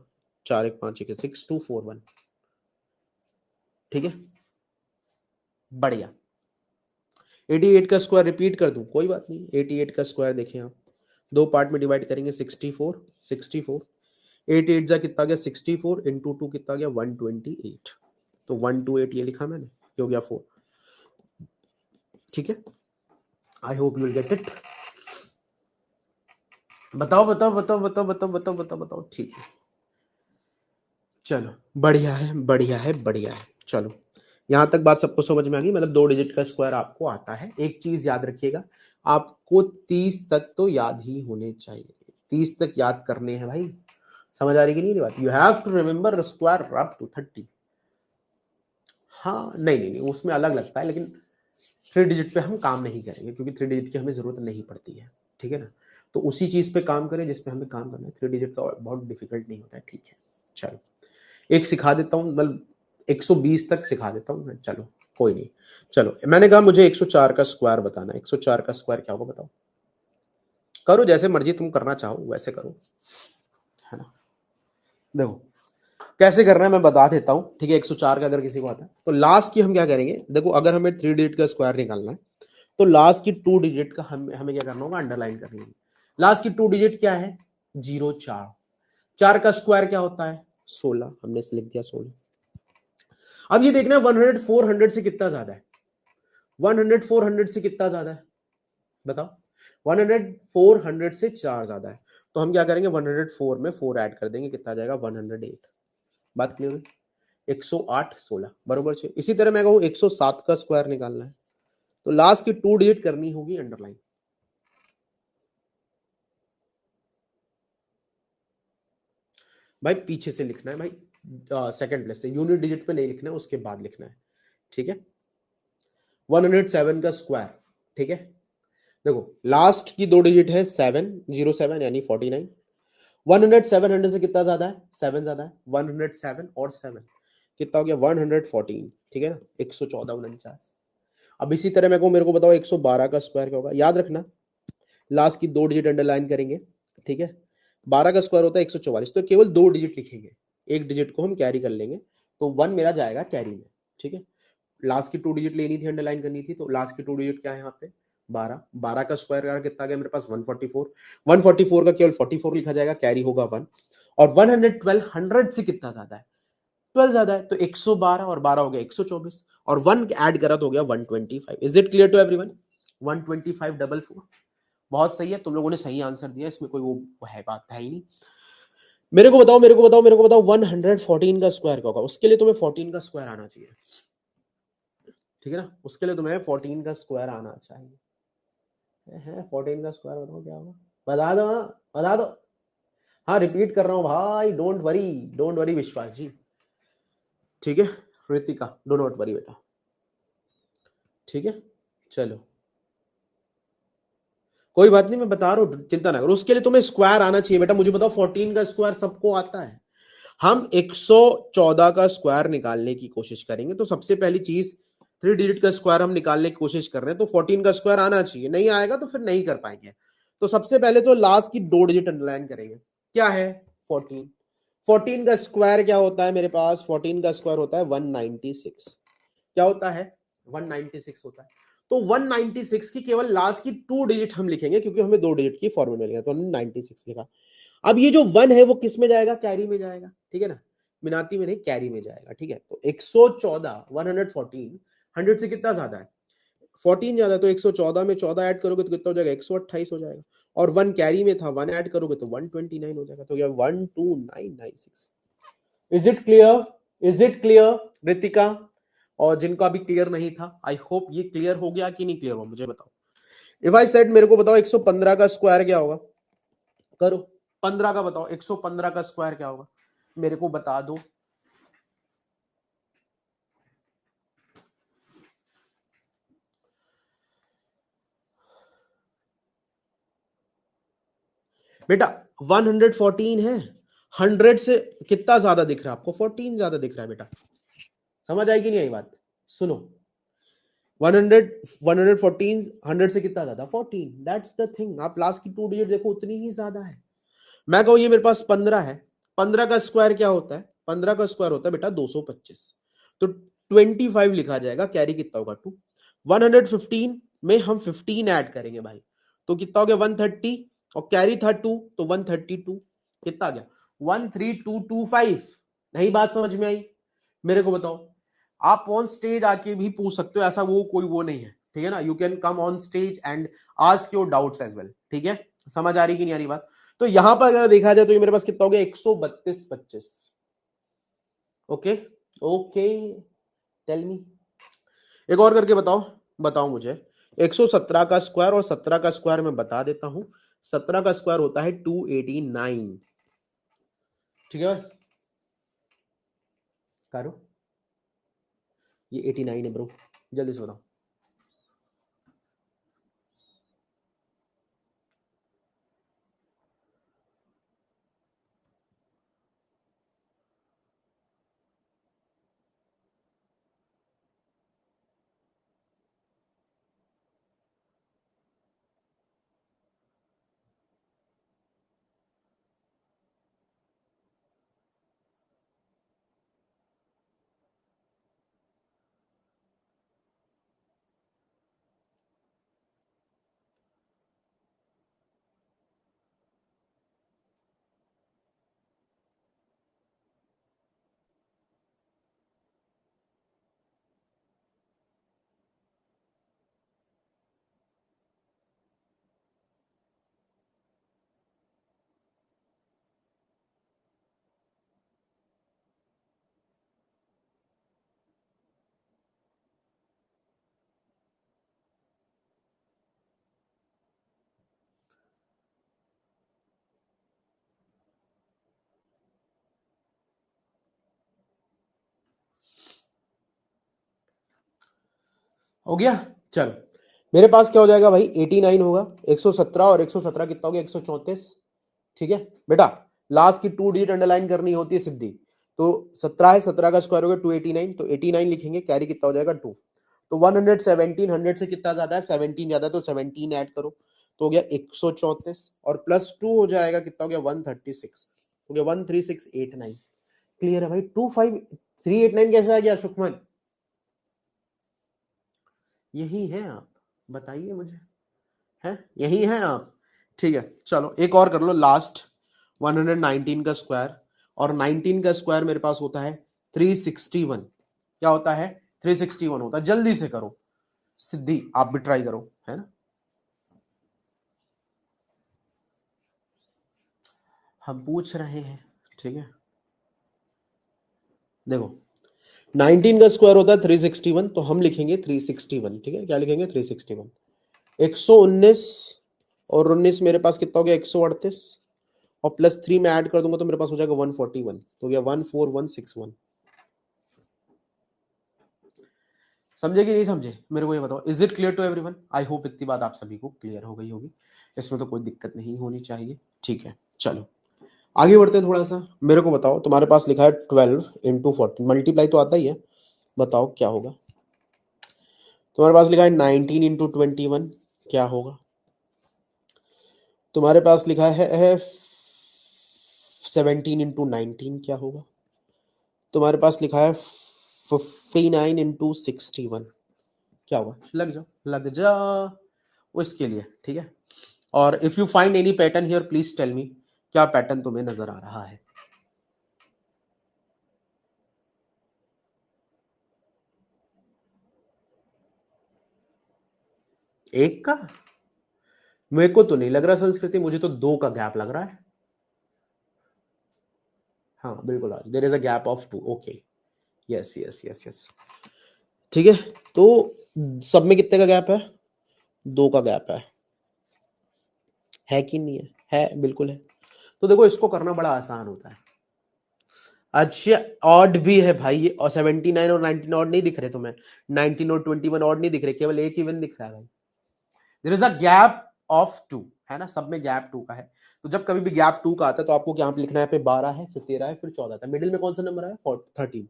4 1 5 1 6241। ठीक है, बढ़िया। 88 का स्क्वायर रिपीट कर दूं, कोई बात नहीं। 88 का स्क्वायर देखें आप, दो पार्ट में डिवाइड करेंगे 64 64, 8 8 जा कितना गया 64 इंटू 2 कितना गया 128, तो 128 ये लिखा मैंने, ये हो गया 4। ठीक है, I hope you will get it. बताओ बताओ बताओ बताओ बताओ बताओ बताओ बताओ। ठीक है, चलो बढ़िया है बढ़िया है बढ़िया है। चलो यहां तक बात सबको समझ में आ गई, मतलब दो डिजिट का स्क्वायर आपको आता है। एक चीज याद रखिएगा, आपको 30 तक तो याद ही होने चाहिए, 30 तक याद करने हैं भाई। समझ आ रही कि नहीं बात, you have to remember square up to 30। हाँ नहीं नहीं नहीं, उसमें अलग लगता है, लेकिन 3 डिजिट पे हम काम नहीं करेंगे, क्योंकि 3 डिजिट की हमें जरूरत नहीं पड़ती है। ठीक है ना, तो उसी चीज पे काम करें जिसपे हमें काम करना है। 3 डिजिट का बहुत डिफिकल्ट नहीं होता है। ठीक है, चलो एक सिखा देता हूँ, मतलब 120 तक सिखा देता हूँ मैं। चलो कोई नहीं, चलो मैंने कहा मुझे 104 का स्क्वायर बताना है। 104 का स्क्वायर क्या होगा बताओ, करो जैसे मर्जी तुम करना चाहो वैसे करो, है ना। देखो कैसे करना है मैं बता देता हूँ। ठीक है, 104 का अगर किसी को आता है तो लास्ट की हम क्या करेंगे, देखो अगर हमें 3 डिजिट का स्क्वायर निकालना है तो लास्ट की 2 डिजिट का हमें क्या करना होगा, अंडरलाइन करनी होगी। लास्ट की 2 डिजिट क्या है 04, 4 का स्क्वायर क्या होता है 16, हमने लिख दिया 16। अब ये देखना 100 400 से कितना ज्यादा है, 100 400 से कितना ज्यादा है बताओ, 100 400 से 4 ज्यादा है, तो हम क्या करेंगे 104 में 4 ऐड कर देंगे, कितना आ जाएगा 108। बात क्लियर हुई, 108 16 बरोबर 6। इसी तरह मैं कहूं 107 का स्क्वायर निकालना है तो लास्ट की 2 डिजिट करनी होगी अंडरलाइन। भाई पीछे से लिखना है भाई, सेकंड प्लेस से, यूनिट डिजिट पे नहीं लिखना है, उसके बाद लिखना है। ठीक है, 107 का स्क्वायर। ठीक है, देखो लास्ट की 2 डिजिट है 707 यानी 49, 100 700 से कितना ज्यादा है 7 ज्यादा है, 107 और 7 कितना हो गया 114। ठीक है ना, 114 49। अब इसी तरह मैं कहूं मेरे को बताओ 112 का स्क्वायर क्या होगा, याद रखना लास्ट की 2 डिजिट अंडरलाइन करेंगे। ठीक है, 12 का स्क्वायर होता है 144, तो केवल 2 डिजिट लिखेंगे, एक डिजिट को हम कैरी कर लेंगे, तो 1 मेरा जाएगा कैरी में। ठीक है, लास्ट की 2 डिजिट लेनी थी, अंडरलाइन करनी थी, तो लास्ट की 2 डिजिट क्या है यहाँ पे 12, 12 का स्क्वायर कितना गया मेरे पास 144, 144 का केवल 44 लिखा जाएगा, कैरी होगा 1, और 112 100 से कितना ज्यादा है 12 ज्यादा है, तो 112 और 12 हो गया 124, और 1 ऐड करा तो हो गया 125। Is it clear to everyone? 12544। बहुत सही है, तुम लोगों ने सही आंसर दिया, इसमें कोई वो है बात है ही नहीं। मेरे को बताओ 114 का स्क्वायर क्या होगा? उसके लिए तुम्हें 14 का स्क्वायर आना चाहिए, ठीक है ना? उसके लिए तुम्हें 14 का स्क्वायर आना चाहिए। है 14 का स्क्वायर बताओ क्या होगा? बता दो ना, बता दो। हाँ रिपीट कर रहा हूँ भाई, डोंट वरी विश्वास जी, ठीक है? ऋतिका डो नॉट वरी बेटा, ठीक है? चलो कोई बात नहीं, मैं बता रहा हूँ, चिंता ना करो। उसके लिए तुम्हें स्क्वायर आना चाहिए बेटा। मुझे बताओ 14 का स्क्वायर सबको आता है? हम 114 का स्क्वायर निकालने की कोशिश करेंगे, तो सबसे पहली चीज 3 डिजिट का स्क्वायर हम निकालने की कोशिश कर रहे हैं, तो 14 का स्क्वायर आना चाहिए। नहीं आएगा तो फिर नहीं कर पाएंगे। तो सबसे पहले तो लास्ट की 2 डिजिट अंडरलाइन करेंगे। क्या है? 14। 14 का स्क्वायर क्या होता है मेरे पास? 14 का स्क्वायर होता है 196। क्या होता है? 196 होता है। तो 196 की केवल लास्ट की 2 डिजिट हम लिखेंगे, क्योंकि हमें 2 डिजिट की फॉर्मूला मिल गया, तो हमने 96 लिखा। अब ये जो 1 है वो किस में जाएगा? कैरी में जाएगा, ठीक है ना? मिनाती में नहीं, कैरी में जाएगा, ठीक है? तो 114 114 100 से कितना ज्यादा है? 14 ज्यादा है, तो 114 में 14 ऐड करोगे तो कितना हो जाएगा? 128 हो जाएगा। और 1 कैरी में था, 1 ऐड करोगे तो 129 हो जाएगा। तो ये 12996। Is it clear? Is it clear Ritika? और जिनका भी क्लियर नहीं था, आई होप ये क्लियर हो गया कि नहीं क्लियर हुआ, मुझे बताओ। इफ आई सेड, मेरे को बताओ 115 का स्क्वायर क्या होगा? करो 15 का बताओ, 115 का स्क्वायर क्या होगा? मेरे को बता दो। बेटा 114 है, 100 से कितना ज्यादा दिख रहा है आपको? 14 ज्यादा दिख रहा है बेटा। समझ आएगी नहीं आई बात? सुनो, 100 114 100 से कितना ज्यादा? 14। That's the thing. आप लास्ट की 2 डिजिट देखो, उतनी ही ज्यादा है। मैं कहूं ये मेरे पास 15 है, 15 का स्क्वायर क्या होता है? 15 का स्क्वायर होता है बेटा 225। तो 25 लिखा जाएगा, कैरी कितना होगा? 2। 115 में हम 15 ऐड करेंगे भाई, तो कितना हो गया? 130, और कैरी था 2, तो 132। कितना आ गया? 13225। नहीं बात समझ में आई? मेरे को बताओ। आप ऑन स्टेज आके भी पूछ सकते हो, ऐसा वो कोई वो नहीं है, ठीक है ना? You can come on stage and ask your doubts as well, ठीक है? समझ आ रही कि नहीं आ रही बात? तो यहां पर अगर देखा जाए तो ये मेरे पास कितना हो गया? 13225। Okay okay, tell me. एक और करके बताओ, बताओ मुझे। 117 का स्क्वायर और 17 का स्क्वायर मैं बता देता हूं। 17 का स्क्वायर होता है 289, ठीक है? करो, ये 89 है ब्रो, जल्दी से बताओ। हो गया? चलो, मेरे पास क्या हो जाएगा भाई? 89 होगा, 117 और 117 कितना हो गया? 134, ठीक है बेटा? लास्ट की 2 डिजिट अंडरलाइन करनी होती है सिद्धि। तो 17 है, 17 का स्क्वायर हो गया 289, तो 89 लिखेंगे, कैरी कितना हो जाएगा? 2। तो 117 100 से कितना ज्यादा है? 17 ज्यादा है, तो 17 ऐड करो, तो हो गया 134, और प्लस 2 हो जाएगा, कितना हो गया? 136, हो गया 13689। क्लियर है भाई? 25389 कैसे आ गया सुखमन? यही है आप, बताइए मुझे, है यही है आप? ठीक है, चलो एक और कर लो लास्ट। 119 का स्क्वायर, और 19 का स्क्वायर मेरे पास होता है 361 क्या होता है? 361 होता है। जल्दी से करो सिद्धि, आप भी ट्राई करो, है ना। हम पूछ रहे हैं, ठीक है। देखो 19 का स्क्वायर होता है 361, तो हम लिखेंगे 361, ठीक है। क्या लिखेंगे? 361। 119 और 19 मेरे पास कितना हो गया? 138, और प्लस 3 में ऐड कर दूंगा तो मेरे पास हो जाएगा 141, तो गया 14161। समझे कि नहीं समझे? मेरे को ये बताओ, is it clear to everyone? I hope इतनी बात आप सभी को क्लियर हो गई होगी, इसमें तो कोई दिक्कत नहीं होनी चाहिए, ठीक है। चलो आगे बढ़ते हैं थोड़ा सा। मेरे को बताओ, तुम्हारे पास लिखा है 12 इंटू 14, मल्टीप्लाई तो आता ही है, बताओ क्या होगा। तुम्हारे पास लिखा है 19 इंटू 21, क्या होगा। तुम्हारे पास लिखा है 17 इंटू 19, क्या होगा। तुम्हारे पास लिखा है 59 इंटू 61, क्या होगा। लग जाओ लग जाओ, वो इसके लिए, ठीक है। और if you find any pattern here please tell me, क्या पैटर्न तुम्हें नजर आ रहा है। एक का मेरे को तो नहीं लग रहा संस्कृति, मुझे तो 2 का गैप लग रहा है। हाँ बिल्कुल, there is a gap of 2, okay, yes yes yes yes, ठीक है। तो सब में कितने का गैप है? 2 का गैप है कि नहीं है? है, बिल्कुल है। तो देखो इसको करना बड़ा आसान होता है। अच्छा ऑड भी है भाई ये, और 79 और 19 ऑड नहीं दिख रहे तुम्हें, 19 और 21 ऑड नहीं दिख रहे, केवल एक इवन दिख रहा है भाई। There is a gap of 2, है ना, सब में गैप 2 का है। तो जब कभी भी गैप 2 का आता है तो आपको यहाँ पे लिखना है, पे 12 है, फिर 13 है, फिर 14 था, मिडिल में कौन सा नंबर है? 13।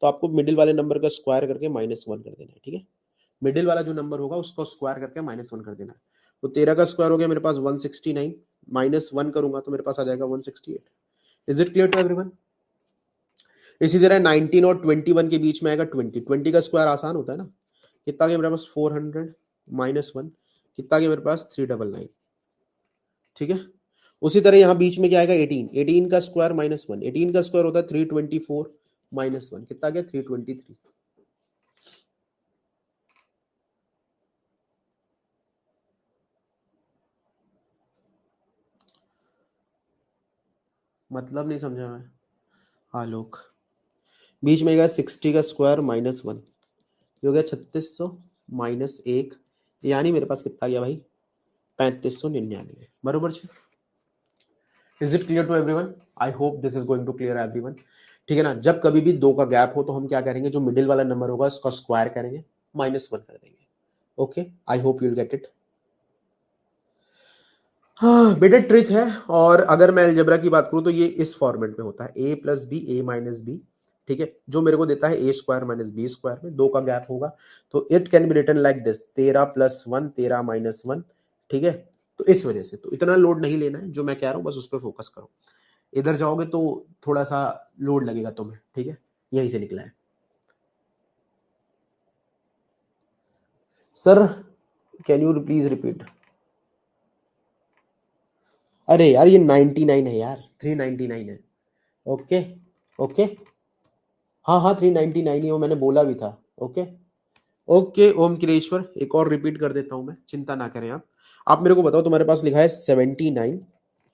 तो आपको मिडिल वाले नंबर का स्क्वायर करके -1 कर देना है, ठीक है। मिडिल वाला जो नंबर होगा उसको स्क्वायर करके -1 कर देना है। तो 13 का स्क्वायर हो गया मेरे पास 169, -1 करूंगा तो मेरे पास आ जाएगा 168। Is it clear to everyone? इसी तरह 19 और 21 के बीच में आएगा 20 का स्क्वायर आसान होता है ना। कितना गया मेरे पास? 400 -1, कितना गया मेरे पास? 399, ठीक है। उसी तरह यहाँ बीच में क्या आएगा? 18 का स्क्वायर -1, 18 का स्क्वायर होता है 324 -1, कितना गया? 323। मतलब नहीं समझा मैं। आलोक, बीच में गया 60 का स्क्वायर -1, ये हो गया 3600 -1, यानी मेरे पास कितना गया भाई? 3599, बरोबर छे। Is it clear to everyone? I hope this is going to clear everyone, ठीक है ना। जब कभी भी 2 का गैप हो तो हम क्या करेंगे, जो मिडिल वाला नंबर होगा उसका स्क्वायर करेंगे, -1 कर देंगे, okay. I hope you will get it. हाँ बेटा ट्रिक है। और अगर मैं अलजेब्रा की बात करूं तो ये इस फॉर्मेट में होता है, a plus B, a minus B, ठीक है, जो मेरे को देता है a square minus B square में 2 का गैप होगा, तो it can be written like this, 13 + 1 13 - 1, ठीक है। तो इस वजह से तो इतना लोड नहीं लेना है, जो मैं कह रहा हूं बस उस पर फोकस करो। इधर जाओगे तो थोड़ा सा लोड लगेगा तुम्हें, ठीक है। यहीं से निकला है sir, can you please repeat. अरे यार ये 99 है यार, 399 है, ओके ओके। हाँ हाँ 399 ही हो, मैंने बोला भी था, ओके ओके। ओम क्लेश्वर, एक और रिपीट कर देता हूं मैं, चिंता ना करें आप मेरे को बताओ, तुम्हारे पास लिखा है 79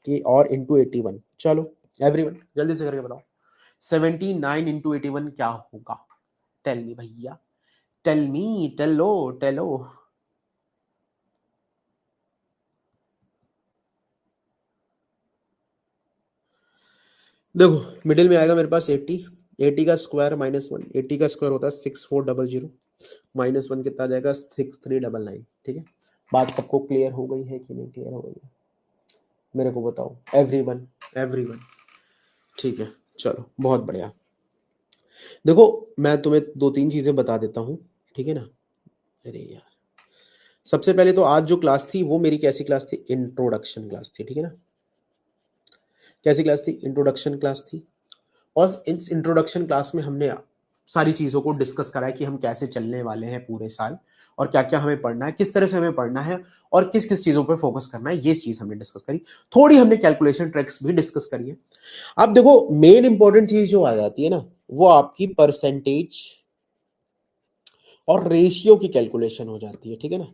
के और इंटू 81, चलो एवरीवन जल्दी से करके बताओ 79 इंटू 81 क्या होगा। टेल मी भैया, टेल मी, टेलो टेलो। देखो मिडिल में आएगा मेरे पास 80, 80 का स्क्वायर -1, 80 का स्क्वायर होता है 6400, -1 कितना आ जाएगा? 6399, ठीक है। बात सबको क्लियर हो गई है कि नहीं क्लियर हो गई है? मेरे को बताओ एवरीवन, एवरीवन, ठीक है। चलो बहुत बढ़िया। देखो मैं तुम्हें 2-3 चीजें बता देता हूँ, ठीक है ना। अरे यार, सबसे पहले तो आज जो क्लास थी वो मेरी कैसी क्लास थी? इंट्रोडक्शन क्लास थी, ठीक है ना। कैसी क्लास थी? इंट्रोडक्शन क्लास थी। और इस इंट्रोडक्शन क्लास में हमने सारी चीज़ों को डिस्कस करा है कि हम कैसे चलने वाले हैं पूरे साल, और क्या क्या हमें पढ़ना है, किस तरह से हमें पढ़ना है और किस किस चीजों पर फोकस करना है, ये चीज हमने डिस्कस करी। थोड़ी हमने कैलकुलेशन ट्रिक्स भी डिस्कस करी है। अब देखो मेन इंपॉर्टेंट चीज जो आ जाती है ना, वो आपकी परसेंटेज और रेशियो की कैलकुलेशन हो जाती है। ठीक है ना,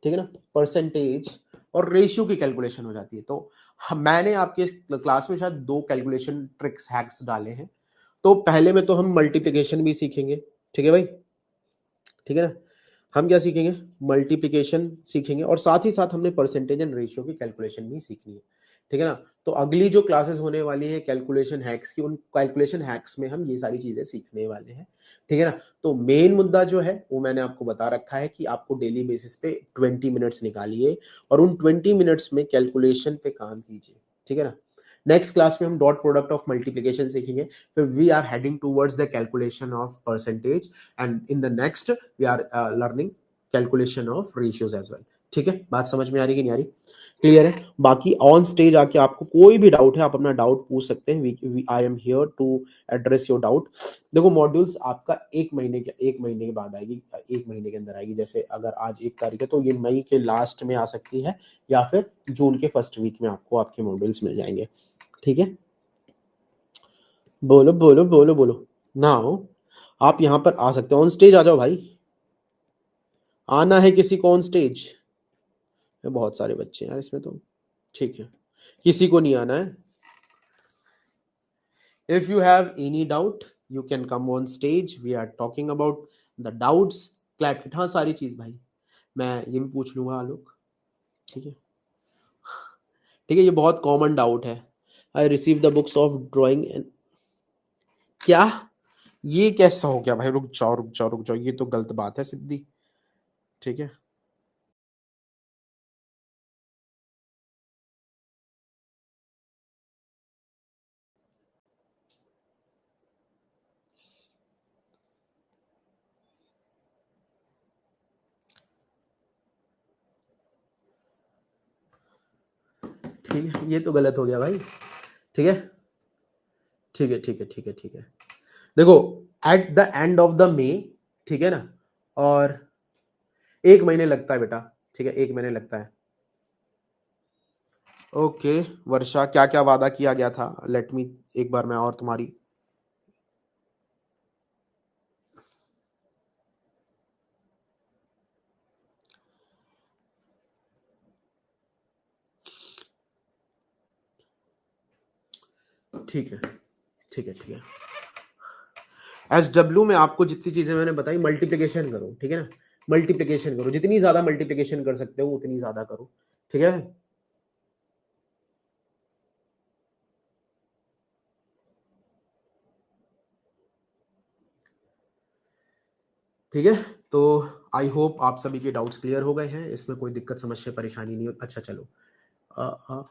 ठीक है ना, परसेंटेज और रेशियो की कैलकुलेशन हो जाती है। तो मैंने आपके क्लास में शायद 2 कैलकुलेशन ट्रिक्स हैक्स डाले हैं। तो पहले में तो हम मल्टीप्लिकेशन भी सीखेंगे, ठीक है भाई, ठीक है ना, हम क्या सीखेंगे, मल्टीप्लिकेशन सीखेंगे और साथ ही साथ हमने परसेंटेज एंड रेशियो की कैलकुलेशन भी सीखनी है। ठीक है ना, तो अगली जो क्लासेस होने वाली है कैलकुलेशन हैक्स की, उन कैलकुलेशन हैक्स में हम ये सारी चीजें सीखने वाले हैं। ठीक है ना, तो मेन मुद्दा जो है वो मैंने आपको बता रखा है कि आपको डेली बेसिस पे 20 मिनट्स निकालिए और उन 20 मिनट्स में कैलकुलेशन पे काम कीजिए। ठीक है ना, नेक्स्ट क्लास में हम डॉट प्रोडक्ट ऑफ मल्टीप्लिकेशन सीखेंगे, फिर we are heading towards the calculation of percentage and in the next we are learning calculation of ratios as well. ठीक है, बात समझ में आ रही कि नहीं आ रही, क्लियर है। बाकी ऑन स्टेज आके आपको कोई भी डाउट है आप अपना डाउट पूछ सकते हैं, I am here to address your doubt. देखो मॉड्यूल्स आपका एक महीने के बाद आएगी, एक महीने के अंदर आएगी। जैसे अगर आज 1 तारीख है तो ये मई के लास्ट में आ सकती है या फिर जून के फर्स्ट वीक में आपको आपके मॉड्यूल्स मिल जाएंगे। ठीक है, बोलो बोलो बोलो बोलो नाउ, आप यहां पर आ सकते हो, ऑन स्टेज आ जाओ भाई, आना है किसी को ऑन स्टेज, बहुत सारे बच्चे हैं यार इसमें तो। ठीक है, किसी को नहीं आना है, if you have any doubt you can come on stage, we are talking about the doubts, clap हाँ सारी चीज भाई, मैं ये भी पूछ लूंगा आलोक। ठीक है, ठीक है, ये बहुत कॉमन डाउट है, I receive the books of drawing and, क्या ये कैसा हो गया भाई, रुक जाओ रुक जाओ रुक जाओ, ये तो गलत बात है सिद्धि। ठीक है, ठीक है, ये तो गलत हो गया भाई। ठीक है, ठीक है, ठीक है, ठीक है, ठीक है, देखो at the end of the May, ठीक है ना, और 1 महीने लगता है बेटा, ठीक है, 1 महीने लगता है। ओके वर्षा, क्या क्या वादा किया गया था, लेट मी एक बार मैं और तुम्हारी, ठीक है, ठीक है, ठीक है, SW में आपको जितनी चीजें मैंने बताई मल्टीप्लिकेशन करो, ठीक है ना, मल्टीप्लिकेशन करो, जितनी ज्यादा मल्टीप्लिकेशन कर सकते हो उतनी ज्यादा करो। ठीक है, ठीक है, तो आई होप आप सभी के डाउट्स क्लियर हो गए हैं, इसमें कोई दिक्कत समस्या परेशानी नहीं हो। अच्छा चलो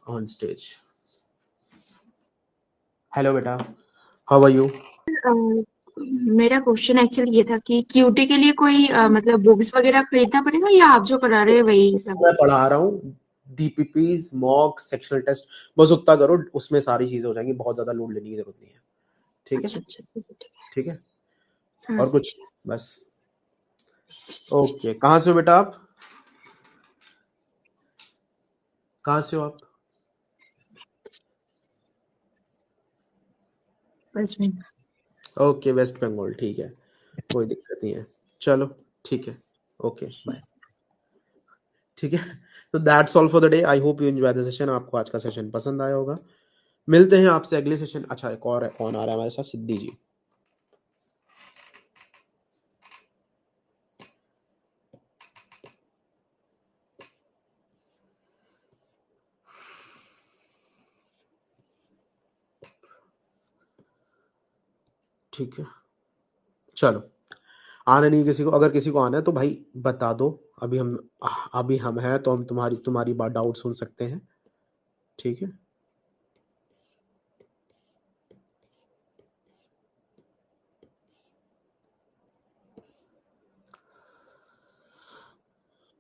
ऑन स्टेज, हेलो बेटा, हाउ आर यू। मेरा क्वेश्चन एक्चुअली ये था कि क्यूटी के लिए कोई मतलब बुक्स वगैरह खरीदना पड़ेगा या आप जो करा रहे हैं वही सब? मैं पढ़ा रहा हूँ, DPPs मॉक सेक्शनल टेस्ट बस उतना करो, उसमें सारी चीजें हो जाएंगी, बहुत ज्यादा लोड लेने की जरूरत नहीं है। ठीक है, अच्छा अच्छा, ठीक है, ठीक है, हाँ और कुछ बस, ओके। कहाँ से हो बेटा आप, कहाँ से हो आप, बस में। ओके वेस्ट बंगाल, ठीक है, कोई दिक्कत नहीं है, चलो ठीक है, ओके बाय। ठीक है, तो that's all for the day, I hope you enjoy the session, आपको आज का सेशन पसंद आया होगा। मिलते हैं आपसे अगले सेशन। अच्छा एक और है, कौन आ रहा है हमारे साथ, सिद्धि जी। ठीक है, चलो आना नहीं किसी को, अगर किसी को आना है तो भाई बता दो, अभी हम हैं तो हम तुम्हारी बात डाउट सुन सकते हैं। ठीक है,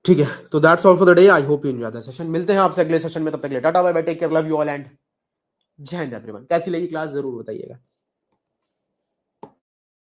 ठीक है, तो that's all for the day, I hope you enjoy the session, मिलते हैं आपसे अगले सेशन में, तब तक के लिए tata bye bye, take care, love you all and Jai Hind everyone. कैसी लगी क्लास जरूर बताइएगा।